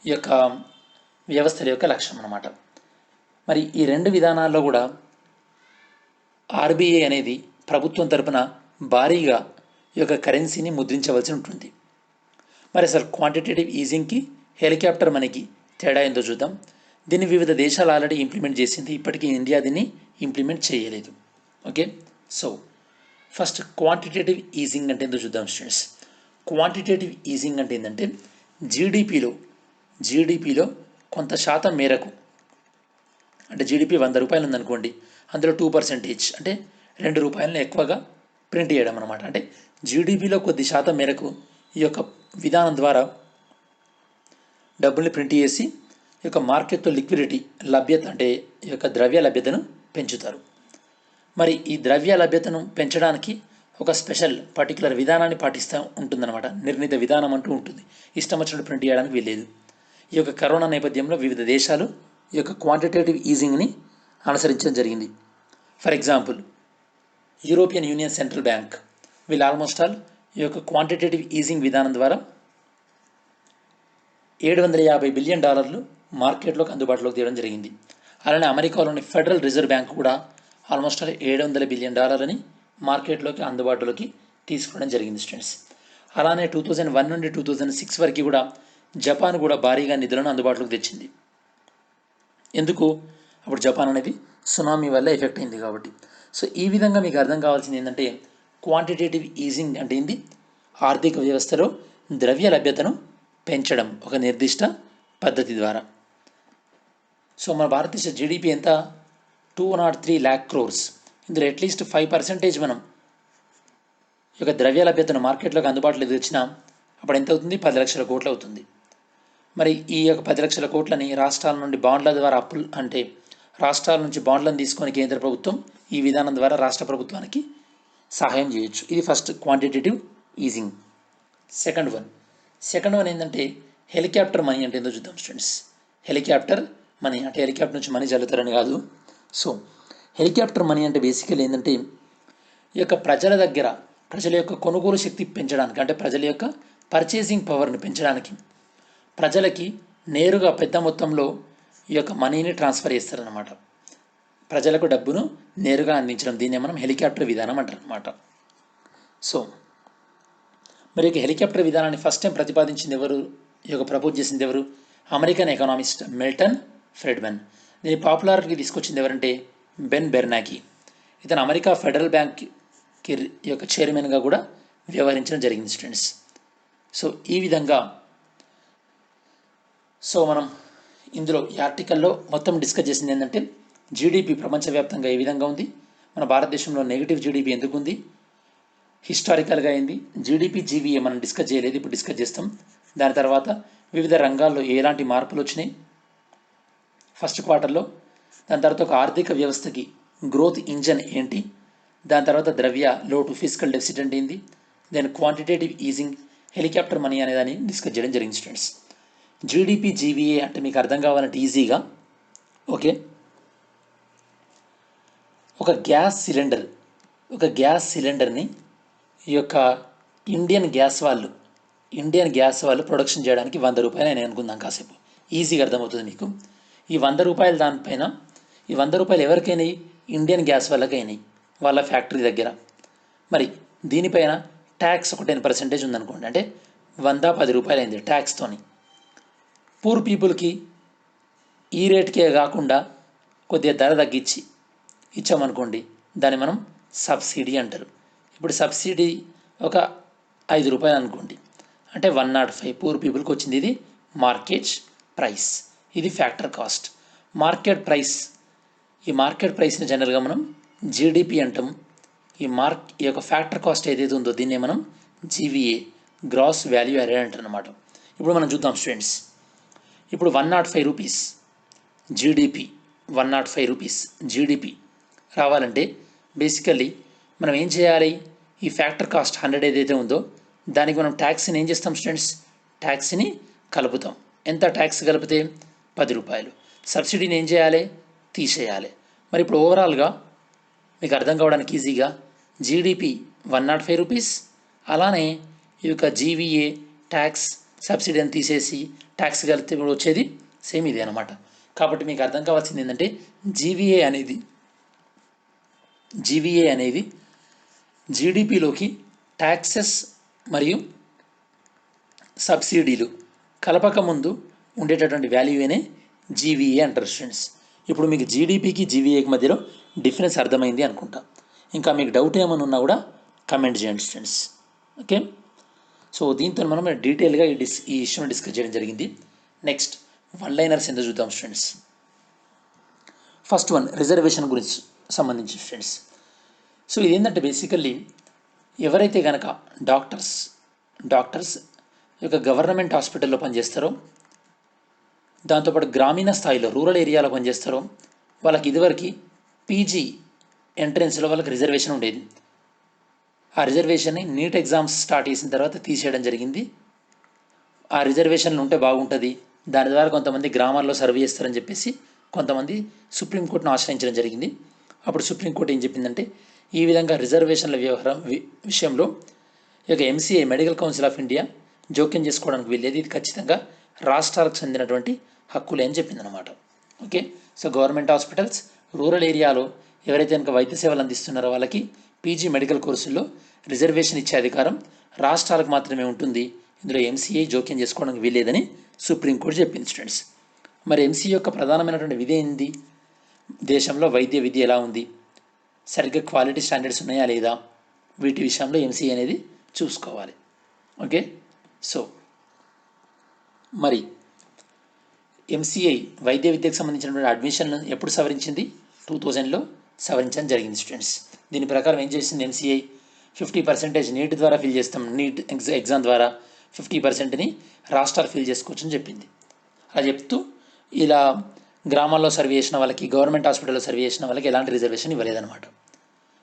యొక్క వ్యవస్థల యొక్క లక్ష్యం అన్నమాట. మరి ఈ రెండు విధానాల్లో కూడా ఆర్బీఐ అనేది ప్రభుత్వం తరపున భారీగా ఈ యొక్క కరెన్సీని ముద్రించవలసి ఉంటుంది. మరి అసలు క్వాంటిటేటివ్ ఈజింగ్కి హెలికాప్టర్ మనీకి తేడా ఏందో చూద్దాం. దీన్ని వివిధ దేశాలు ఆల్రెడీ ఇంప్లిమెంట్ చేసింది, ఇప్పటికీ ఇండియా దీన్ని ఇంప్లిమెంట్ చేయలేదు. Okay, so first quantitative easing అంటే ఏందో చూద్దాం స్టూడెంట్స్. క్వాంటిటేటివ్ ఈజింగ్ అంటే ఏంటంటే జీడిపిలో కొంత శాతం మేరకు, అంటే జీడిపి 100 రూపాయలు ఉందనుకోండి, అందులో 2% అంటే 2 రూపాయలను ఎక్కువగా ప్రింట్ చేయడం అనమాట. అంటే జీడిపిలో కొద్ది శాతం మేరకు ఈ యొక్క విధానం ద్వారా డబ్బుల్ని ప్రింట్ చేసి ఈ యొక్క మార్కెట్లో లిక్విడిటీ లభ్యత, అంటే ఈ యొక్క ద్రవ్య లభ్యతను పెంచుతారు. మరి ఈ ద్రవ్య లభ్యతను పెంచడానికి ఒక స్పెషల్ పర్టికులర్ విధానాన్ని పాటిస్తూ ఉంటుందన్నమాట. నిర్ణీత విధానం అంటూ ఉంటుంది, ఇష్టం వచ్చినట్టు ప్రింట్ చేయడానికి వీల్లేదు. ఈ యొక్క కరోనా నేపథ్యంలో వివిధ దేశాలు ఈ యొక్క క్వాంటిటేటివ్ ఈజింగ్ని అనుసరించడం జరిగింది. For example European union central bank వీళ్ళు ఆల్మోస్ట్ ఆల్ ఈ యొక్క క్వాంటిటేటివ్ ఈజింగ్ విధానం ద్వారా $750 బిలియన్ మార్కెట్లోకి అందుబాటులోకి తీయడం జరిగింది. అలానే అమెరికాలోని ఫెడరల్ రిజర్వ్ బ్యాంక్ కూడా ఆల్మోస్ట్ ఆల్ $700 బిలియన్ మార్కెట్లోకి అందుబాటులోకి తీసుకోవడం జరిగింది స్టూడెంట్స్. అలానే 2001 నుండి 2006 వరకు కూడా జపాన్ కూడా భారీగా నిధులను అందుబాటులోకి తెచ్చింది. ఎందుకు? అప్పుడు జపాన్ అనేది సునామీ వల్ల ఎఫెక్ట్ అయింది కాబట్టి. సో ఈ విధంగా మీకు అర్థం కావాల్సింది ఏంటంటే క్వాంటిటేటివ్ ఈజింగ్ అంటే ఏంది? ఆర్థిక వ్యవస్థలో ద్రవ్య లభ్యతను పెంచడం ఒక నిర్దిష్ట పద్ధతి ద్వారా. సో మన భారతదేశ జీడిపి ఎంత? 203 lakh crores. ఇందులో అట్లీస్ట్ 5% మనం ఈ యొక్క ద్రవ్య లభ్యతను మార్కెట్లోకి అందుబాటులో తెచ్చినా అప్పుడు ఎంత అవుతుంది? 10 లక్షల కోట్లు అవుతుంది. మరి ఈ యొక్క 10 లక్షల కోట్లని రాష్ట్రాల నుండి బాండ్ల ద్వారా రాష్ట్రాల నుంచి బాండ్లను తీసుకొని కేంద్ర ప్రభుత్వం ఈ విధానం ద్వారా రాష్ట్ర ప్రభుత్వానికి సహాయం చేయొచ్చు. ఇది first quantitative easing. Second one ఏంటంటే హెలికాప్టర్ మనీ అంటే ఏందో చూద్దాం స్టూడెంట్స్. హెలికాప్టర్ మనీ అంటే హెలికాప్టర్ నుంచి మనీ చల్లుతారని కాదు. సో హెలికాప్టర్ మనీ అంటే బేసికల్ ఏంటంటే ఈ యొక్క ప్రజల యొక్క కొనుగోలు శక్తి పెంచడానికి, అంటే ప్రజల యొక్క పర్చేసింగ్ పవర్ని పెంచడానికి ప్రజలకి నేరుగా పెద్ద మొత్తంలో ఈ యొక్క మనీని ట్రాన్స్ఫర్ చేస్తారనమాట. ప్రజలకు డబ్బును నేరుగా అందించడం, దీన్నే మనం హెలికాప్టర్ విధానం అంటారు అనమాట. సో మరి ఈ హెలికాప్టర్ విధానాన్ని ఫస్ట్ టైం ప్రతిపాదించింది ఎవరు, ఈ యొక్క ప్రపోజ్ చేసింది ఎవరు? American economist Milton Friedman. దీన్ని పాపులారిటీకి తీసుకొచ్చింది ఎవరంటే బెన్ బెర్నాకీ. ఇతను అమెరికా ఫెడరల్ బ్యాంక్ యొక్క చైర్మన్గా కూడా వ్యవహరించడం జరిగింది స్టూడెంట్స్. సో ఈ విధంగా మనం ఇందులో ఈ ఆర్టికల్లో మొత్తం డిస్కస్ చేసింది ఏంటంటే జీడిపి ప్రపంచవ్యాప్తంగా ఏ విధంగా ఉంది, మన భారతదేశంలో నెగిటివ్ జీడిపి ఎందుకు ఉంది, హిస్టారికల్గా అయింది. జీడిపి జీవీఏ మనం డిస్కస్ చేయలేదు, ఇప్పుడు డిస్కస్ చేస్తాం. దాని తర్వాత వివిధ రంగాల్లో ఎలాంటి మార్పులు వచ్చినాయి ఫస్ట్ క్వార్టర్లో, దాని తర్వాత ఒక ఆర్థిక వ్యవస్థకి గ్రోత్ ఇంజన్ ఏంటి, దాని తర్వాత ద్రవ్య లోటు ఫిజికల్ డెఫిసిట్ అంటే ఏంది, then quantitative easing, helicopter money అనేదాన్ని డిస్కస్ చేయడం జరిగింది స్టూడెంట్స్. జీడిపి జీవీఏ అంటే మీకు అర్థం కావాలంటే ఈజీగా ఓకే, ఒక గ్యాస్ సిలిండర్ని ఈ యొక్క ఇండియన్ గ్యాస్ వాళ్ళు ప్రొడక్షన్ చేయడానికి 100 రూపాయలు అని అనుకుందాం కాసేపు, ఈజీగా అర్థమవుతుంది మీకు. ఈ 100 రూపాయలు దానిపైన, ఈ 100 రూపాయలు ఎవరికైనాయి? ఇండియన్ గ్యాస్ వాళ్ళకైనాయి, వాళ్ళ ఫ్యాక్టరీ దగ్గర. మరి దీనిపైన ట్యాక్స్ ఒక 10% ఉందనుకోండి, అంటే 110 రూపాయలు అయింది ట్యాక్స్తోని. పూర్ పీపుల్కి ఈ రేట్కే కాకుండా కొద్దిగా ధర తగ్గించి ఇచ్చామనుకోండి, దాన్ని మనం సబ్సిడీ అంటారు. ఇప్పుడు సబ్సిడీ ఒక 5 రూపాయలు అనుకోండి, అంటే 105 పూర్ పీపుల్కి వచ్చింది. ఇది మార్కెట్ ప్రైస్, ఇది ఫ్యాక్టర్ కాస్ట్. ఈ మార్కెట్ ప్రైస్ని జనరల్గా మనం జీడిపి అంటాం. ఈ యొక్క ఫ్యాక్టర్ కాస్ట్ ఏదైతే ఉందో దీన్నే మనం జీవీఏ, గ్రాస్ వాల్యూ యాడెడ్ అంటారు అన్నమాట. ఇప్పుడు మనం చూద్దాం స్టూడెంట్స్. ఇప్పుడు 105 రూపీస్ జీడిపి, 105 రూపీస్ జీడిపి రావాలంటే బేసికల్లీ మనం ఏం చేయాలి? ఈ ఫ్యాక్టర్ కాస్ట్ 100 ఏదైతే ఉందో దానికి మనం ట్యాక్స్ని ఏం చేస్తాం స్టూడెంట్స్? ట్యాక్స్ని కలుపుతాం. ఎంత ట్యాక్స్ కలిపితే? 10 రూపాయలు. సబ్సిడీని ఏం చేయాలి? తీసేయాలి. మరి ఇప్పుడు ఓవరాల్గా మీకు అర్థం కావడానికి ఈజీగా జీడిపి 105 రూపీస్, అలానే ఈ యొక్క జీవీఏ ట్యాక్స్ సబ్సిడీ అని తీసేసి ట్యాక్స్ కలిపితే వచ్చేది సేమ్ ఇదే అనమాట. కాబట్టి మీకు అర్థం కావాల్సింది ఏంటంటే జీవీఏ అనేది జీడిపిలోకి ట్యాక్సెస్ మరియు సబ్సిడీలు కలపక ముందు ఉండేటటువంటి వాల్యూనే జీవీఏ అంటారు స్టూడెంట్స్. ఇప్పుడు మీకు జీడిపికి జీవీఏకి మధ్యలో డిఫరెన్స్ అర్థమైంది అనుకుంటా. ఇంకా మీకు డౌట్ ఏమైనా ఉన్నా కూడా కమెంట్ చేయండి స్టూడెంట్స్. ఓకే, సో దీంతో మనం డీటెయిల్గా ఈ ఇష్యూని డిస్కస్ చేయడం జరిగింది. నెక్స్ట్ వన్ లైనర్స్ ఎంత చూద్దాం స్టూడెంట్స్. ఫస్ట్ వన్ రిజర్వేషన్ గురించి సంబంధించి స్టూడెంట్స్. సో ఇదేంటంటే బేసికల్లీ ఎవరైతే కనుక డాక్టర్స్ యొక్క గవర్నమెంట్ హాస్పిటల్లో పనిచేస్తారో, దాంతోపాటు గ్రామీణ స్థాయిలో రూరల్ ఏరియాలో పనిచేస్తారో వాళ్ళకి ఇదివరకు పీజీ ఎంట్రన్స్లో వాళ్ళకి రిజర్వేషన్ ఉండేది. ఆ రిజర్వేషన్ని నీట్ ఎగ్జామ్స్ స్టార్ట్ చేసిన తర్వాత తీసేయడం జరిగింది. ఆ రిజర్వేషన్లు ఉంటే బాగుంటుంది, దాని ద్వారా కొంతమంది గ్రామాల్లో సర్వే చేస్తారని చెప్పేసి కొంతమంది సుప్రీంకోర్టును ఆశ్రయించడం జరిగింది. అప్పుడు సుప్రీంకోర్టు ఏం చెప్పిందంటే ఈ విధంగా రిజర్వేషన్ల విషయంలో ఈ యొక్క MCA medical council of India జోక్యం చేసుకోవడానికి వెళ్ళేది, ఇది ఖచ్చితంగా రాష్ట్రాలకు చెందినటువంటి హక్కులే అని చెప్పిందనమాట. Okay, so government hospitals rural ఏరియాలో ఎవరైతే కనుక వైద్య సేవలు అందిస్తున్నారో వాళ్ళకి పీజీ మెడికల్ కోర్సుల్లో రిజర్వేషన్ ఇచ్చే అధికారం రాష్ట్రాలకు మాత్రమే ఉంటుంది, ఇందులో MCA జోక్యం చేసుకోవడానికి వీలేదని సుప్రీంకోర్టు చెప్పింది స్టూడెంట్స్. మరి MCA యొక్క ప్రధానమైనటువంటి విధి ఏంది? దేశంలో వైద్య విద్య ఎలా ఉంది, సరిగ్గా క్వాలిటీ స్టాండర్డ్స్ ఉన్నాయా లేదా, వీటి విషయంలో MCA అనేది చూసుకోవాలి. ఓకే, సో మరి MCA వైద్య విద్యకు సంబంధించినటువంటి అడ్మిషన్లు ఎప్పుడు సవరించింది? 2000లో సవరించడం జరిగింది స్టూడెంట్స్. దీని ప్రకారం ఏం చేసింది MCA? 50% నీట్ ద్వారా ఫిల్ చేస్తాం, నీట్ ఎగ్జామ్ ద్వారా 50%ని రాష్ట్రాలు ఫిల్ చేసుకోవచ్చని చెప్పింది. అలా చెప్తూ ఇలా గ్రామాల్లో సర్వే చేసిన వాళ్ళకి, గవర్నమెంట్ హాస్పిటల్లో సర్వే చేసిన వాళ్ళకి ఎలాంటి రిజర్వేషన్ ఇవ్వలేదన్నమాట.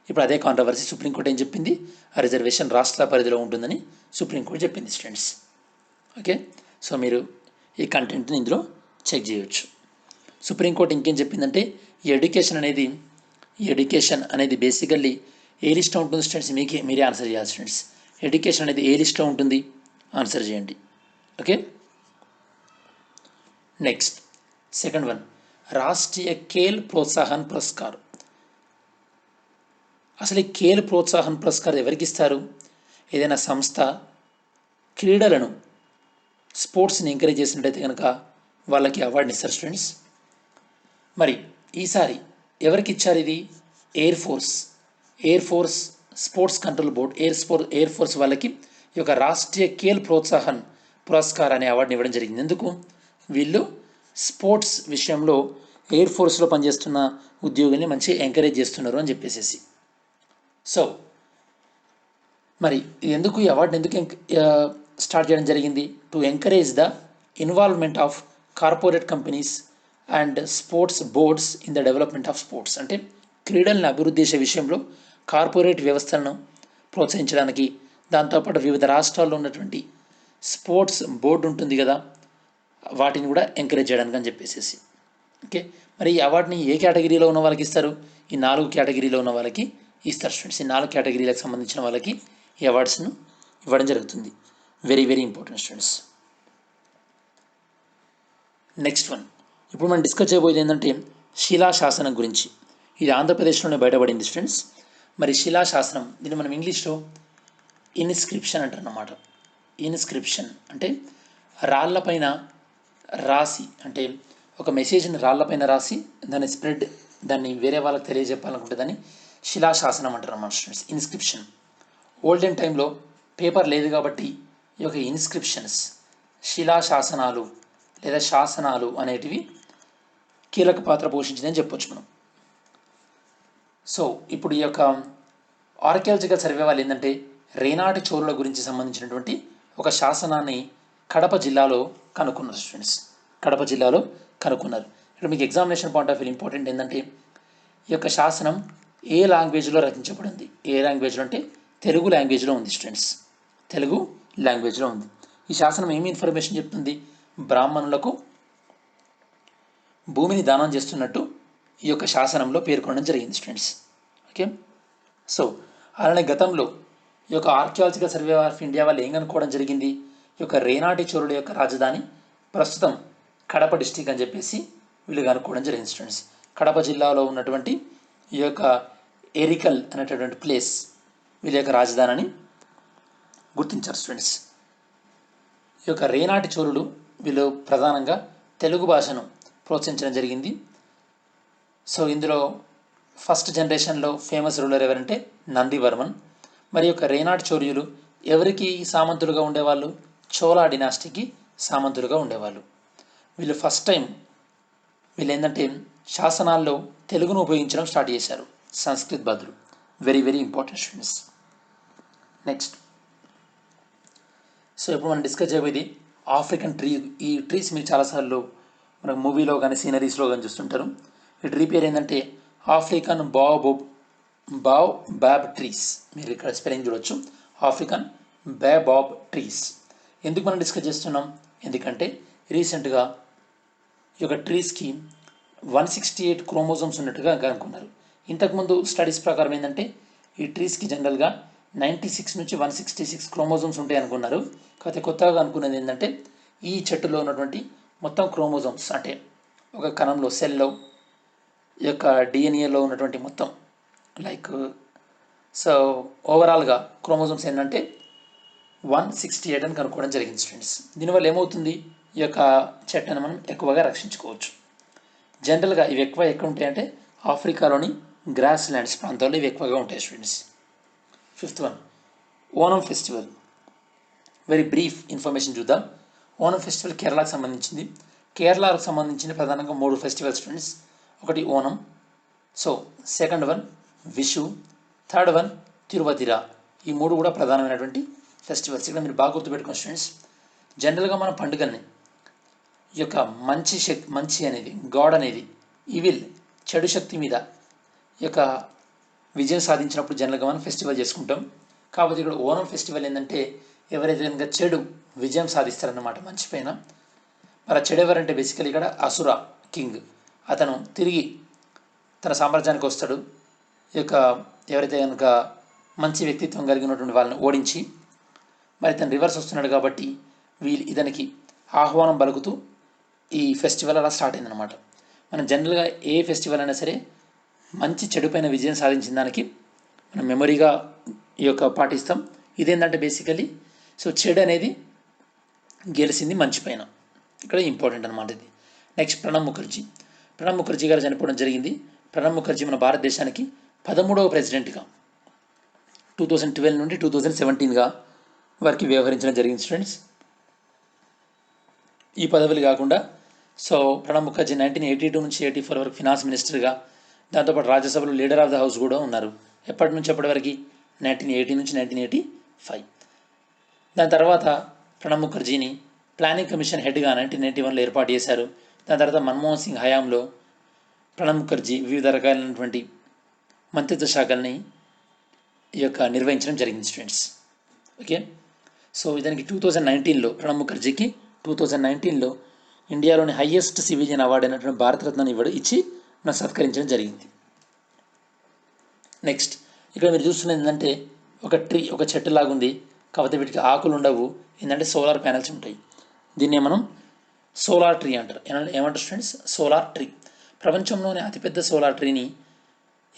ఇప్పుడు అదే కాంట్రవర్సీ సుప్రీంకోర్టు ఏం చెప్పింది, ఆ రిజర్వేషన్ రాష్ట్రాల పరిధిలో ఉంటుందని సుప్రీంకోర్టు చెప్పింది స్టూడెంట్స్. ఓకే, సో మీరు ఈ కంటెంట్ని ఇందులో చెక్ చేయొచ్చు. సుప్రీంకోర్టు ఇంకేం చెప్పిందంటే ఈ ఎడ్యుకేషన్ అనేది బేసికల్లీ ఏ లిస్ట్లో ఉంటుంది స్టూడెంట్స్, మీరే ఆన్సర్ చేయాలి స్టూడెంట్స్. ఎడ్యుకేషన్ అనేది ఏ లిస్ట్లో ఉంటుంది, ఆన్సర్ చేయండి. Okay, next second one, Rashtriya Khel Protsahan Puraskar. అసలు ఈ ఖేల్ ప్రోత్సాహన్ పురస్కార్ ఎవరికి ఇస్తారు? ఏదైనా సంస్థ క్రీడలను, స్పోర్ట్స్ని ఎంకరేజ్ చేసినట్టయితే కనుక వాళ్ళకి అవార్డుని ఇస్తారు స్టూడెంట్స్. మరి ఈసారి ఎవరికి ఇచ్చారు ఇది? Air force sports control board, air force వాళ్ళకి ఈ యొక్క రాష్ట్రీయ ఖేల్ ప్రోత్సాహన్ పురస్కార్ అనే అవార్డుని ఇవ్వడం జరిగింది. ఎందుకు? వీళ్ళు స్పోర్ట్స్ విషయంలో ఎయిర్ ఫోర్స్లో పనిచేస్తున్న ఉద్యోగుల్ని మంచి ఎంకరేజ్ చేస్తున్నారు అని చెప్పేసి. సో మరి ఎందుకు ఈ అవార్డుని స్టార్ట్ చేయడం జరిగింది? To encourage the involvement of corporate companies and sports boards in the development of sports. అంటే క్రీడలను అభివృద్ధి చేసే విషయంలో కార్పొరేట్ వ్యవస్థలను ప్రోత్సహించడానికి, దాంతోపాటు వివిధ రాష్ట్రాల్లో ఉన్నటువంటి స్పోర్ట్స్ బోర్డు ఉంటుంది కదా, వాటిని కూడా ఎంకరేజ్ చేయడానికి అని చెప్పేసి. ఓకే, మరి ఈ అవార్డుని ఏ కేటగిరీలో ఉన్న వాళ్ళకి ఇస్తారు? ఈ 4 కేటగిరీలో ఉన్న వాళ్ళకి ఇస్తారు స్టూడెంట్స్. ఈ 4 కేటగిరీలకు సంబంధించిన వాళ్ళకి ఈ అవార్డ్స్ను ఇవ్వడం జరుగుతుంది. Very very important students. Next one, ఇప్పుడు మనం డిస్కస్ చేయబోయేది ఏంటంటే శిలాశాసనం గురించి. ఇది ఆంధ్రప్రదేశ్లోనే బయటపడింది స్టూడెంట్స్. మరి శిలాశాసనం, దీన్ని మనం ఇంగ్లీష్లో ఇన్స్క్రిప్షన్ అంటారు అన్నమాట. ఇన్స్క్రిప్షన్ అంటే రాళ్లపైన రాసి, అంటే ఒక మెసేజ్ని రాళ్లపైన రాసి దాన్ని వేరే వాళ్ళకి తెలియజెప్పాలనుకుంటే దాన్ని శిలాశాసనం అంటారు అన్నమాట స్టూడెంట్స్. ఇన్స్క్రిప్షన్. ఓల్డెన్ టైంలో పేపర్ లేదు కాబట్టి ఈ యొక్క ఇన్స్క్రిప్షన్స్, శిలాశాసనాలు లేదా శాసనాలు అనేటివి కీలక పాత్ర పోషించిందని చెప్పొచ్చు మనం. సో ఇప్పుడు ఈ యొక్క ఆర్కియాలజికల్ సర్వే వాళ్ళు ఏంటంటే రేనాటి చోళుల గురించి సంబంధించినటువంటి ఒక శాసనాన్ని కడప జిల్లాలో కనుక్కున్నారు స్టూడెంట్స్. కడప జిల్లాలో కనుక్కున్నారు. ఇక్కడ మీకు examination point of view important ఏంటంటే ఈ యొక్క శాసనం ఏ లాంగ్వేజ్లో రచించబడింది? ఏ లాంగ్వేజ్లో అంటే తెలుగు లాంగ్వేజ్లో ఉంది స్టూడెంట్స్. తెలుగు లాంగ్వేజ్లో ఉంది. ఈ శాసనం ఏమి ఇన్ఫర్మేషన్ చెప్తుంది? బ్రాహ్మణులకు భూమిని దానం చేస్తున్నట్టు ఈ యొక్క శాసనంలో పేర్కొనడం జరిగింది స్టూడెంట్స్. ఓకే, సో అలానే గతంలో ఈ యొక్క ఆర్కియాలజికల్ సర్వే ఆఫ్ ఇండియా వాళ్ళు ఏం కనుక్కోవడం జరిగింది? ఈ యొక్క రేనాటి చోళుల యొక్క రాజధాని ప్రస్తుతం కడప డిస్టిక్ అని చెప్పేసి వీళ్ళు కనుక్కోవడం జరిగింది స్టూడెంట్స్. కడప జిల్లాలో ఉన్నటువంటి ఈ యొక్క ఎరికల్ అనేటటువంటి ప్లేస్ వీళ్ళ యొక్క రాజధానిని గుర్తించారు స్టూడెంట్స్. ఈ యొక్క రేనాటి చోళులు వీళ్ళు ప్రధానంగా తెలుగు భాషను ప్రోత్సహించడం జరిగింది. సో ఇందులో ఫస్ట్ జనరేషన్లో ఫేమస్ రూలర్ ఎవరంటే నందివర్మన్. మరి యొక్క రేనాటి చోళులు ఎవరికి సామంతులుగా ఉండేవాళ్ళు? చోళా డినాస్టీకి సామంతులుగా ఉండేవాళ్ళు. వీళ్ళు ఫస్ట్ టైం ఏంటంటే శాసనాల్లో తెలుగును ఉపయోగించడం స్టార్ట్ చేశారు, సంస్కృత్ బదులు. Very very important students. Next, so ఇప్పుడు మనం డిస్కస్ చేయబోయేది ఆఫ్రికన్ ట్రీ. ఈ ట్రీస్ మీరు చాలాసార్లు మనకు మూవీలో కానీ సీనరీస్లో కానీ చూస్తుంటారు. ఈ ట్రీ పేరు ఏంటంటే ఆఫ్రికన్ బాబ్ ట్రీస్. మీరు ఇక్కడ స్పెల్లింగ్ చూడవచ్చు, ఆఫ్రికన్ బాబ్ ట్రీస్. ఎందుకు మనం డిస్కస్ చేస్తున్నాం? ఎందుకంటే రీసెంట్గా ఈ యొక్క ట్రీస్కి 168 క్రోమోజోమ్స్ ఉన్నట్టుగా కనుక్కున్నారు. ఇంతకుముందు స్టడీస్ ప్రకారం ఏంటంటే ఈ ట్రీస్కి జనరల్గా 96 నుంచి 166 క్రోమోజోమ్స్ ఉంటాయి అనుకున్నారు. కాకపోతే కొత్తగా అనుకున్నది ఏంటంటే ఈ చెట్టులో ఉన్నటువంటి మొత్తం క్రోమోజోమ్స్, అంటే ఒక కణంలో, సెల్లో ఈ యొక్క డిఎన్ఏలో ఉన్నటువంటి మొత్తం సో ఓవరాల్గా క్రోమోజోమ్స్ ఏంటంటే 168 అని కనుక్కోవడం జరిగింది స్టూడెంట్స్. దీనివల్ల ఏమవుతుంది? ఈ యొక్క చెట్టును మనం ఎక్కువగా రక్షించుకోవచ్చు. జనరల్గా ఇవి ఎక్కడ ఉంటాయంటే ఆఫ్రికాలోని గ్రాస్ ల్యాండ్స్ ప్రాంతాల్లో ఇవి ఎక్కువగా ఉంటాయి students. Fifth one, Onam festival. Very brief information చూద్దాం. ఓనం ఫెస్టివల్ కేరళకు సంబంధించింది. కేరళకు సంబంధించిన ప్రధానంగా 3 ఫెస్టివల్స్ స్టూడెంట్స్. ఒకటి Onam, so second one Vishu, third one Thiruvathira. ఈ 3 కూడా ప్రధానమైనటువంటి ఫెస్టివల్స్. ఇక్కడ మీరు బాగా గుర్తుపెట్టుకోండి స్టూడెంట్స్. జనరల్గా మన పండుగల్ని ఈ యొక్క మంచి అనేది గాడ్ అనేది ఈవిల్ చెడు శక్తి మీద ఈ యొక్క విజయం సాధించినప్పుడు జనరల్గా మనం ఫెస్టివల్ చేసుకుంటాం. కాకపోతే ఇక్కడ ఓనం ఫెస్టివల్ ఏంటంటే ఎవరైతే కనుక చెడు విజయం సాధిస్తారన్నమాట మంచి పైన. మరి చెడు ఎవరంటే బేసికలీ ఇక్కడ అసుర కింగ్. అతను తిరిగి తన సామ్రాజ్యానికి వస్తాడు. ఈ యొక్క ఎవరైతే కనుక మంచి వ్యక్తిత్వం కలిగినటువంటి వాళ్ళని ఓడించి మరి తను రివర్స్ వస్తున్నాడు కాబట్టి ఇతనికి ఆహ్వానం పలుకుతూ ఈ ఫెస్టివల్ అలా స్టార్ట్ అయిందనమాట. మనం జనరల్గా ఏ ఫెస్టివల్ అయినా సరే మంచి చెడు పైన విజయం సాధించిన దానికి మనం మెమొరీగా ఈ యొక్క పాటిస్తాం. ఇదేంటంటే బేసికలీ సో చెడు అనేది గెలిచింది మంచి పైన, ఇక్కడ ఇంపార్టెంట్ అనమాట ఇది. నెక్స్ట్ ప్రణబ్ ముఖర్జీ గారు చనిపోవడం జరిగింది. ప్రణబ్ ముఖర్జీ మన భారతదేశానికి 13వ ప్రెసిడెంట్గా 2012 నుండి 2017గా వారికి వ్యవహరించడం జరిగింది స్టూడెంట్స్. ఈ పదవులు కాకుండా సో ప్రణబ్ ముఖర్జీ 1982 నుంచి 84 వరకు ఫినాన్స్ మినిస్టర్గా, దాంతోపాటు రాజ్యసభలో లీడర్ ఆఫ్ ద హౌస్ కూడా ఉన్నారు. ఎప్పటి నుంచి ఎప్పటి వరకు 1980 నుంచి 1985. దాని తర్వాత ప్రణబ్ ముఖర్జీని ప్లానింగ్ కమిషన్ హెడ్గా 1991లో ఏర్పాటు చేశారు. దాని తర్వాత మన్మోహన్ సింగ్ హయాంలో ప్రణబ్ ముఖర్జీ వివిధ రకాలైనటువంటి మంత్రిత్వ శాఖల్ని ఈ యొక్క నిర్వహించడం జరిగింది స్టూడెంట్స్. ఓకే, సో ఇతనికి 2019లో ప్రణబ్ ముఖర్జీకి 2019లో ఇండియాలోని హయ్యెస్ట్ సివిలియన్ అవార్డు అయినటువంటి భారతరత్నాన్ని ఇచ్చి మనం సత్కరించడం జరిగింది. నెక్స్ట్ ఇక్కడ మీరు చూస్తున్నది ఏంటంటే ఒక చెట్టు లాగుంది, కాకపోతే వీటికి ఆకులు ఉండవు. ఏంటంటే సోలార్ ప్యానెల్స్ ఉంటాయి. దీన్నే మనం సోలార్ ట్రీ అంటారు. ఏమంటారు స్టూడెంట్స్? Solar tree. ప్రపంచంలోనే అతిపెద్ద సోలార్ ట్రీని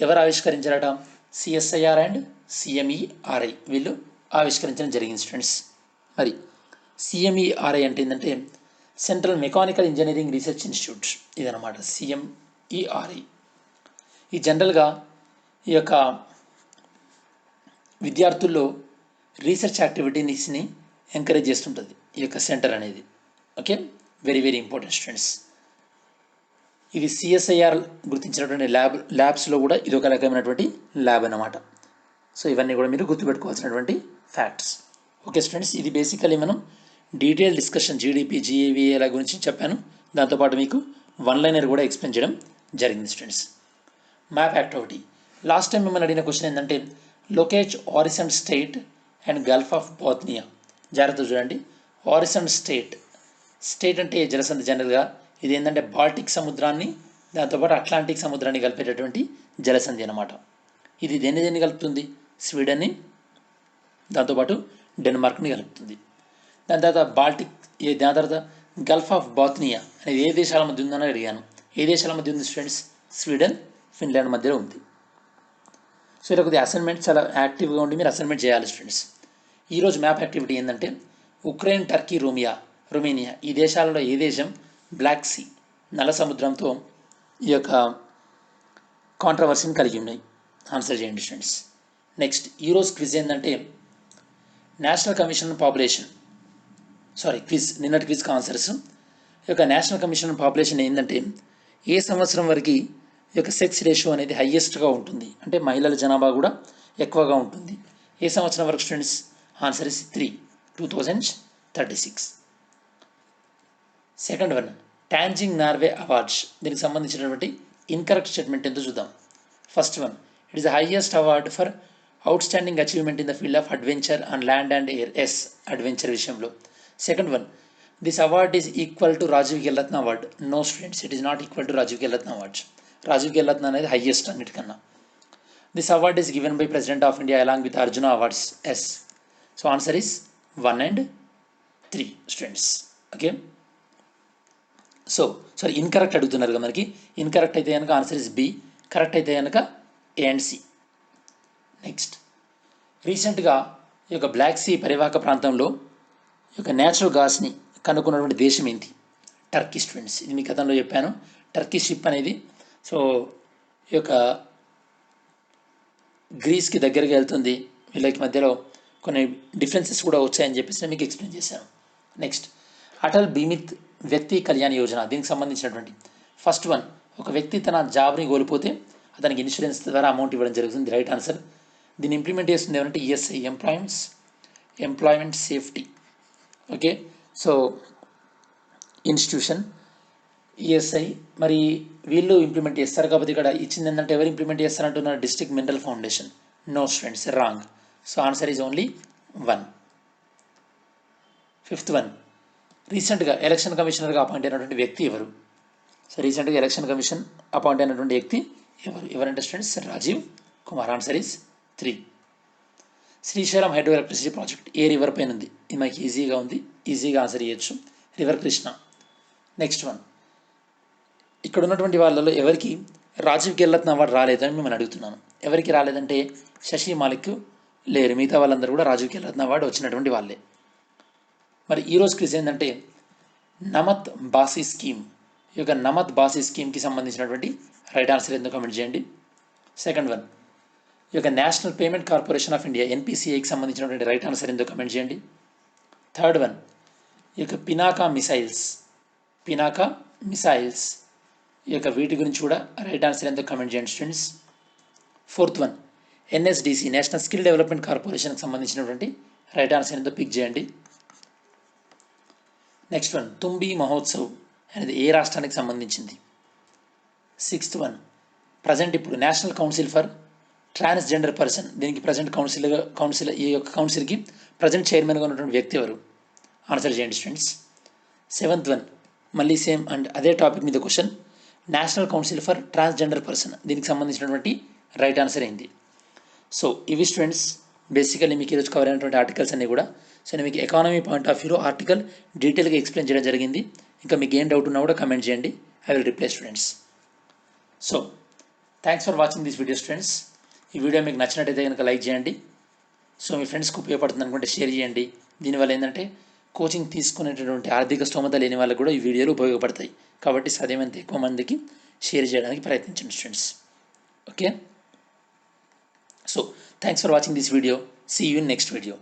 ఎవరు ఆవిష్కరించారట? CSIR అండ్ CMERI వీళ్ళు ఆవిష్కరించడం జరిగింది స్టూడెంట్స్. మరి CMERI అంటే ఏంటంటే central mechanical engineering research institute ఇదన్నమాట CMERI. ఈ జనరల్గా ఈ యొక్క విద్యార్థుల్లో రీసెర్చ్ యాక్టివిటీస్ని ఎంకరేజ్ చేస్తుంటుంది ఈ యొక్క సెంటర్ అనేది. Okay, very very important students. ఇది CSIR గుర్తించినటువంటి ల్యాబ్స్లో కూడా ఇది ఒక రకమైనటువంటి ల్యాబ్ అన్నమాట. సో ఇవన్నీ కూడా మీరు గుర్తుపెట్టుకోవాల్సినటువంటి ఫ్యాక్ట్స్. ఓకే స్టూడెంట్స్, ఇది బేసికలీ మనం డీటెయిల్ డిస్కషన్ GDP GAVA గురించి చెప్పాను. దాంతోపాటు మీకు వన్ లైనర్ కూడా ఎక్స్ప్లెయిన్ చేయడం జరిగింది స్టూడెంట్స్. మ్యాప్ యాక్ట్ ఒకటి. లాస్ట్ టైం మిమ్మల్ని అడిగిన క్వశ్చన్ ఏంటంటే locate Arizona state and gulf of Bothnia. జాగ్రత్త చూడండి. ఆరిసన్ స్టేట్ అంటే జలసంధి. జనరల్గా ఇది ఏంటంటే బాల్టిక్ సముద్రాన్ని దాంతోపాటు అట్లాంటిక్ సముద్రాన్ని కలిపేటటువంటి జలసంధి అనమాట. ఇది దేన్ని కలుపుతుంది? స్వీడన్ని దాంతోపాటు డెన్మార్క్ని కలుపుతుంది. దాని తర్వాత గల్ఫ్ ఆఫ్ బోత్నియా అనేది ఏ దేశాల మధ్య ఉందని అడిగాను. ఏ దేశాల మధ్య ఉంది స్టూడెంట్స్? స్వీడన్, ఫిన్లాండ్ మధ్యలో ఉంది. సో ఇలా కొద్దిగా అసైన్మెంట్ చాలా యాక్టివ్గా ఉండి మీరు అసైన్మెంట్ చేయాలి స్టూడెంట్స్. ఈరోజు మ్యాప్ యాక్టివిటీ ఏంటంటే ఉక్రెయిన్, టర్కీ, రొమేనియా ఈ దేశాలలో ఏ దేశం బ్లాక్ సీ నల్ల సముద్రంతో ఈ యొక్క కాంట్రవర్సీని కలిగి ఉన్నాయి? ఆన్సర్ చేయండి స్టూడెంట్స్. నెక్స్ట్ ఈరోజు క్విజ్ ఏంటంటే నేషనల్ కమిషన్ పాపులేషన్ క్విజ్, నిన్నటి క్విజ్కి ఆన్సర్స్. ఈ యొక్క నేషనల్ కమిషన్ పాపులేషన్ ఏంటంటే ఏ సంవత్సరం వరకు ఈ యొక్క సెక్స్ రేషియో అనేది హయ్యెస్ట్గా ఉంటుంది, అంటే మహిళల జనాభా కూడా ఎక్కువగా ఉంటుంది. ఏ సంవత్సరం వరకు students? Answer is 2036. Second one Tenzing Norgay awards. దీనికి సంబంధించినటువంటి ఇన్కరెక్ట్ స్టేట్మెంట్ ఎంతో చూద్దాం. First one, it is the highest award for outstanding achievement in the field of adventure and land and air. Adventure విషయంలో. Second one, this award is equal to Rajiv Khel Ratna award. No students, it is not equal to Rajiv Khel Ratna awards. Rajiv Khel Ratna అనేది highest అన్నిటికన్నా. This award is given by president of India along with Arjuna awards. So answer is 1 and 3 students. Okay, so incorrect అడుగుతున్నారు కదా మనకి. Incorrect అయితే కనుక answer is B, correct అయితే కనుక A and C. Next రీసెంట్గా ఈ యొక్క బ్లాక్ సీ పరివాహక ప్రాంతంలో ఈ యొక్క న్యాచురల్ గ్యాస్ని కనుక్కున్నటువంటి దేశం ఏంటి? Turkey students. ఇది మీ గతంలో చెప్పాను. టర్కీ షిప్ అనేది సో ఈ యొక్క గ్రీస్కి దగ్గరగా వెళ్తుంది. వీళ్ళకి మధ్యలో కొన్ని డిఫరెన్సెస్ కూడా వచ్చాయని చెప్పేసి నేను మీకు ఎక్స్ప్లెయిన్ చేశాను. నెక్స్ట్ అటల్ బీమిత్ వ్యక్తి కళ్యాణ్ యోజన. దీనికి సంబంధించినటువంటి ఫస్ట్ వన్, ఒక వ్యక్తి తన జాబ్ని కోల్పోతే అతనికి ఇన్సూరెన్స్ ద్వారా అమౌంట్ ఇవ్వడం జరుగుతుంది. Right answer. దీన్ని ఇంప్లిమెంట్ చేస్తుంది ఏమంటే ESI, employment safety. Okay, so institution, ESI. మరి వీళ్ళు ఇంప్లిమెంట్ చేస్తారు. కాబట్టి ఇక్కడ ఇచ్చింది ఏంటంటే ఎవరు ఇంప్లిమెంట్ చేస్తారంటున్నారు? District mineral foundation. No students, wrong. So answer is only 1. Fifth one, రీసెంట్గా ఎలక్షన్ కమిషనర్గా అపాయింట్ అయినటువంటి వ్యక్తి ఎవరు? సో రీసెంట్గా ఎలక్షన్ కమిషన్ అపాయింట్ అయినటువంటి వ్యక్తి ఎవరంటే students? Rajiv Kumar. Answer is 3. Srisailam hydro electricity project ఏ రివర్ పైన ఉంది? ఇది మనకి ఈజీగా ఉంది, ఈజీగా ఆన్సర్ చేయొచ్చు. రివర్ కృష్ణ. నెక్స్ట్ వన్, ఇక్కడ ఉన్నటువంటి వాళ్ళలో ఎవరికి రాజీవ్ గెహ్లత్ అవార్డు రాలేదని మిమ్మల్ని అడుగుతున్నాను. ఎవరికి రాలేదంటే శశి మాలిక్ లేరు, మిగతా వాళ్ళందరూ కూడా రాజీవ్ గెహ్లత్ అవార్డు వచ్చినటువంటి వాళ్ళే. మరి ఈరోజు క్విజ్ ఏంటంటే నమత్ బాసీ స్కీమ్, ఈ యొక్క నమత్ బాసీ స్కీమ్కి సంబంధించినటువంటి రైట్ ఆన్సర్ ఎందుకు కామెంట్ చేయండి. సెకండ్ వన్, ఈ యొక్క national payment corporation of India ఎన్పిసిఐకి సంబంధించినటువంటి రైట్ ఆన్సర్ ఎందుకు కామెంట్ చేయండి. థర్డ్ వన్, ఈ యొక్క పినాకా మిసైల్స్ ఈ యొక్క వీటి గురించి కూడా రైట్ ఆన్సర్ ఎందుకు కామెంట్ చేయండి students. Fourth one, NSDC national skill development కార్పొరేషన్కి సంబంధించినటువంటి రైట్ ఆన్సర్ ఎందుకు పిక్ చేయండి. నెక్స్ట్ వన్, తుంబి మహోత్సవ్ అనేది ఏ రాష్ట్రానికి సంబంధించింది. సిక్స్త్ వన్, ప్రజెంట్ ఇప్పుడు national council for transgender person, దీనికి ప్రజెంట్ కౌన్సిల్ ఈ యొక్క కౌన్సిల్కి ప్రజెంట్ చైర్మన్గా ఉన్నటువంటి వ్యక్తి ఎవరు? ఆన్సర్ చేయండి స్టూడెంట్స్. సెవెంత్ వన్, మళ్ళీ సేమ్ అండ్ అదే టాపిక్ మీద question, national council for transgender person దీనికి సంబంధించినటువంటి రైట్ ఆన్సర్ ఏంటి? సో ఇవి స్టూడెంట్స్ బేసికల్లీ మీకు ఈరోజు కవర్ అయినటువంటి ఆర్టికల్స్ అన్నీ కూడా. సో నేను మీకు ఎకానమీ పాయింట్ ఆఫ్ వ్యూలో ఆర్టికల్ డీటెయిల్గా ఎక్స్ప్లెయిన్ చేయడం జరిగింది. ఇంకా మీకు ఏం డౌట్ ఉన్నా కూడా కమెంట్ చేయండి, I will reply students. So thanks for watching this video students. ఈ వీడియో మీకు నచ్చినట్టయితే కనుక లైక్ చేయండి. సో మీ ఫ్రెండ్స్కి ఉపయోగపడుతుంది అనుకుంటే షేర్ చేయండి. దీనివల్ల ఏంటంటే కోచింగ్ తీసుకునేటటువంటి ఆర్థిక స్తోమత లేని వాళ్ళకు కూడా ఈ వీడియోలు ఉపయోగపడతాయి. కాబట్టి సాధ్యమైనంత ఎక్కువ మందికి షేర్ చేయడానికి ప్రయత్నించండి students. Okay, so thanks for watching this video. See you in next video.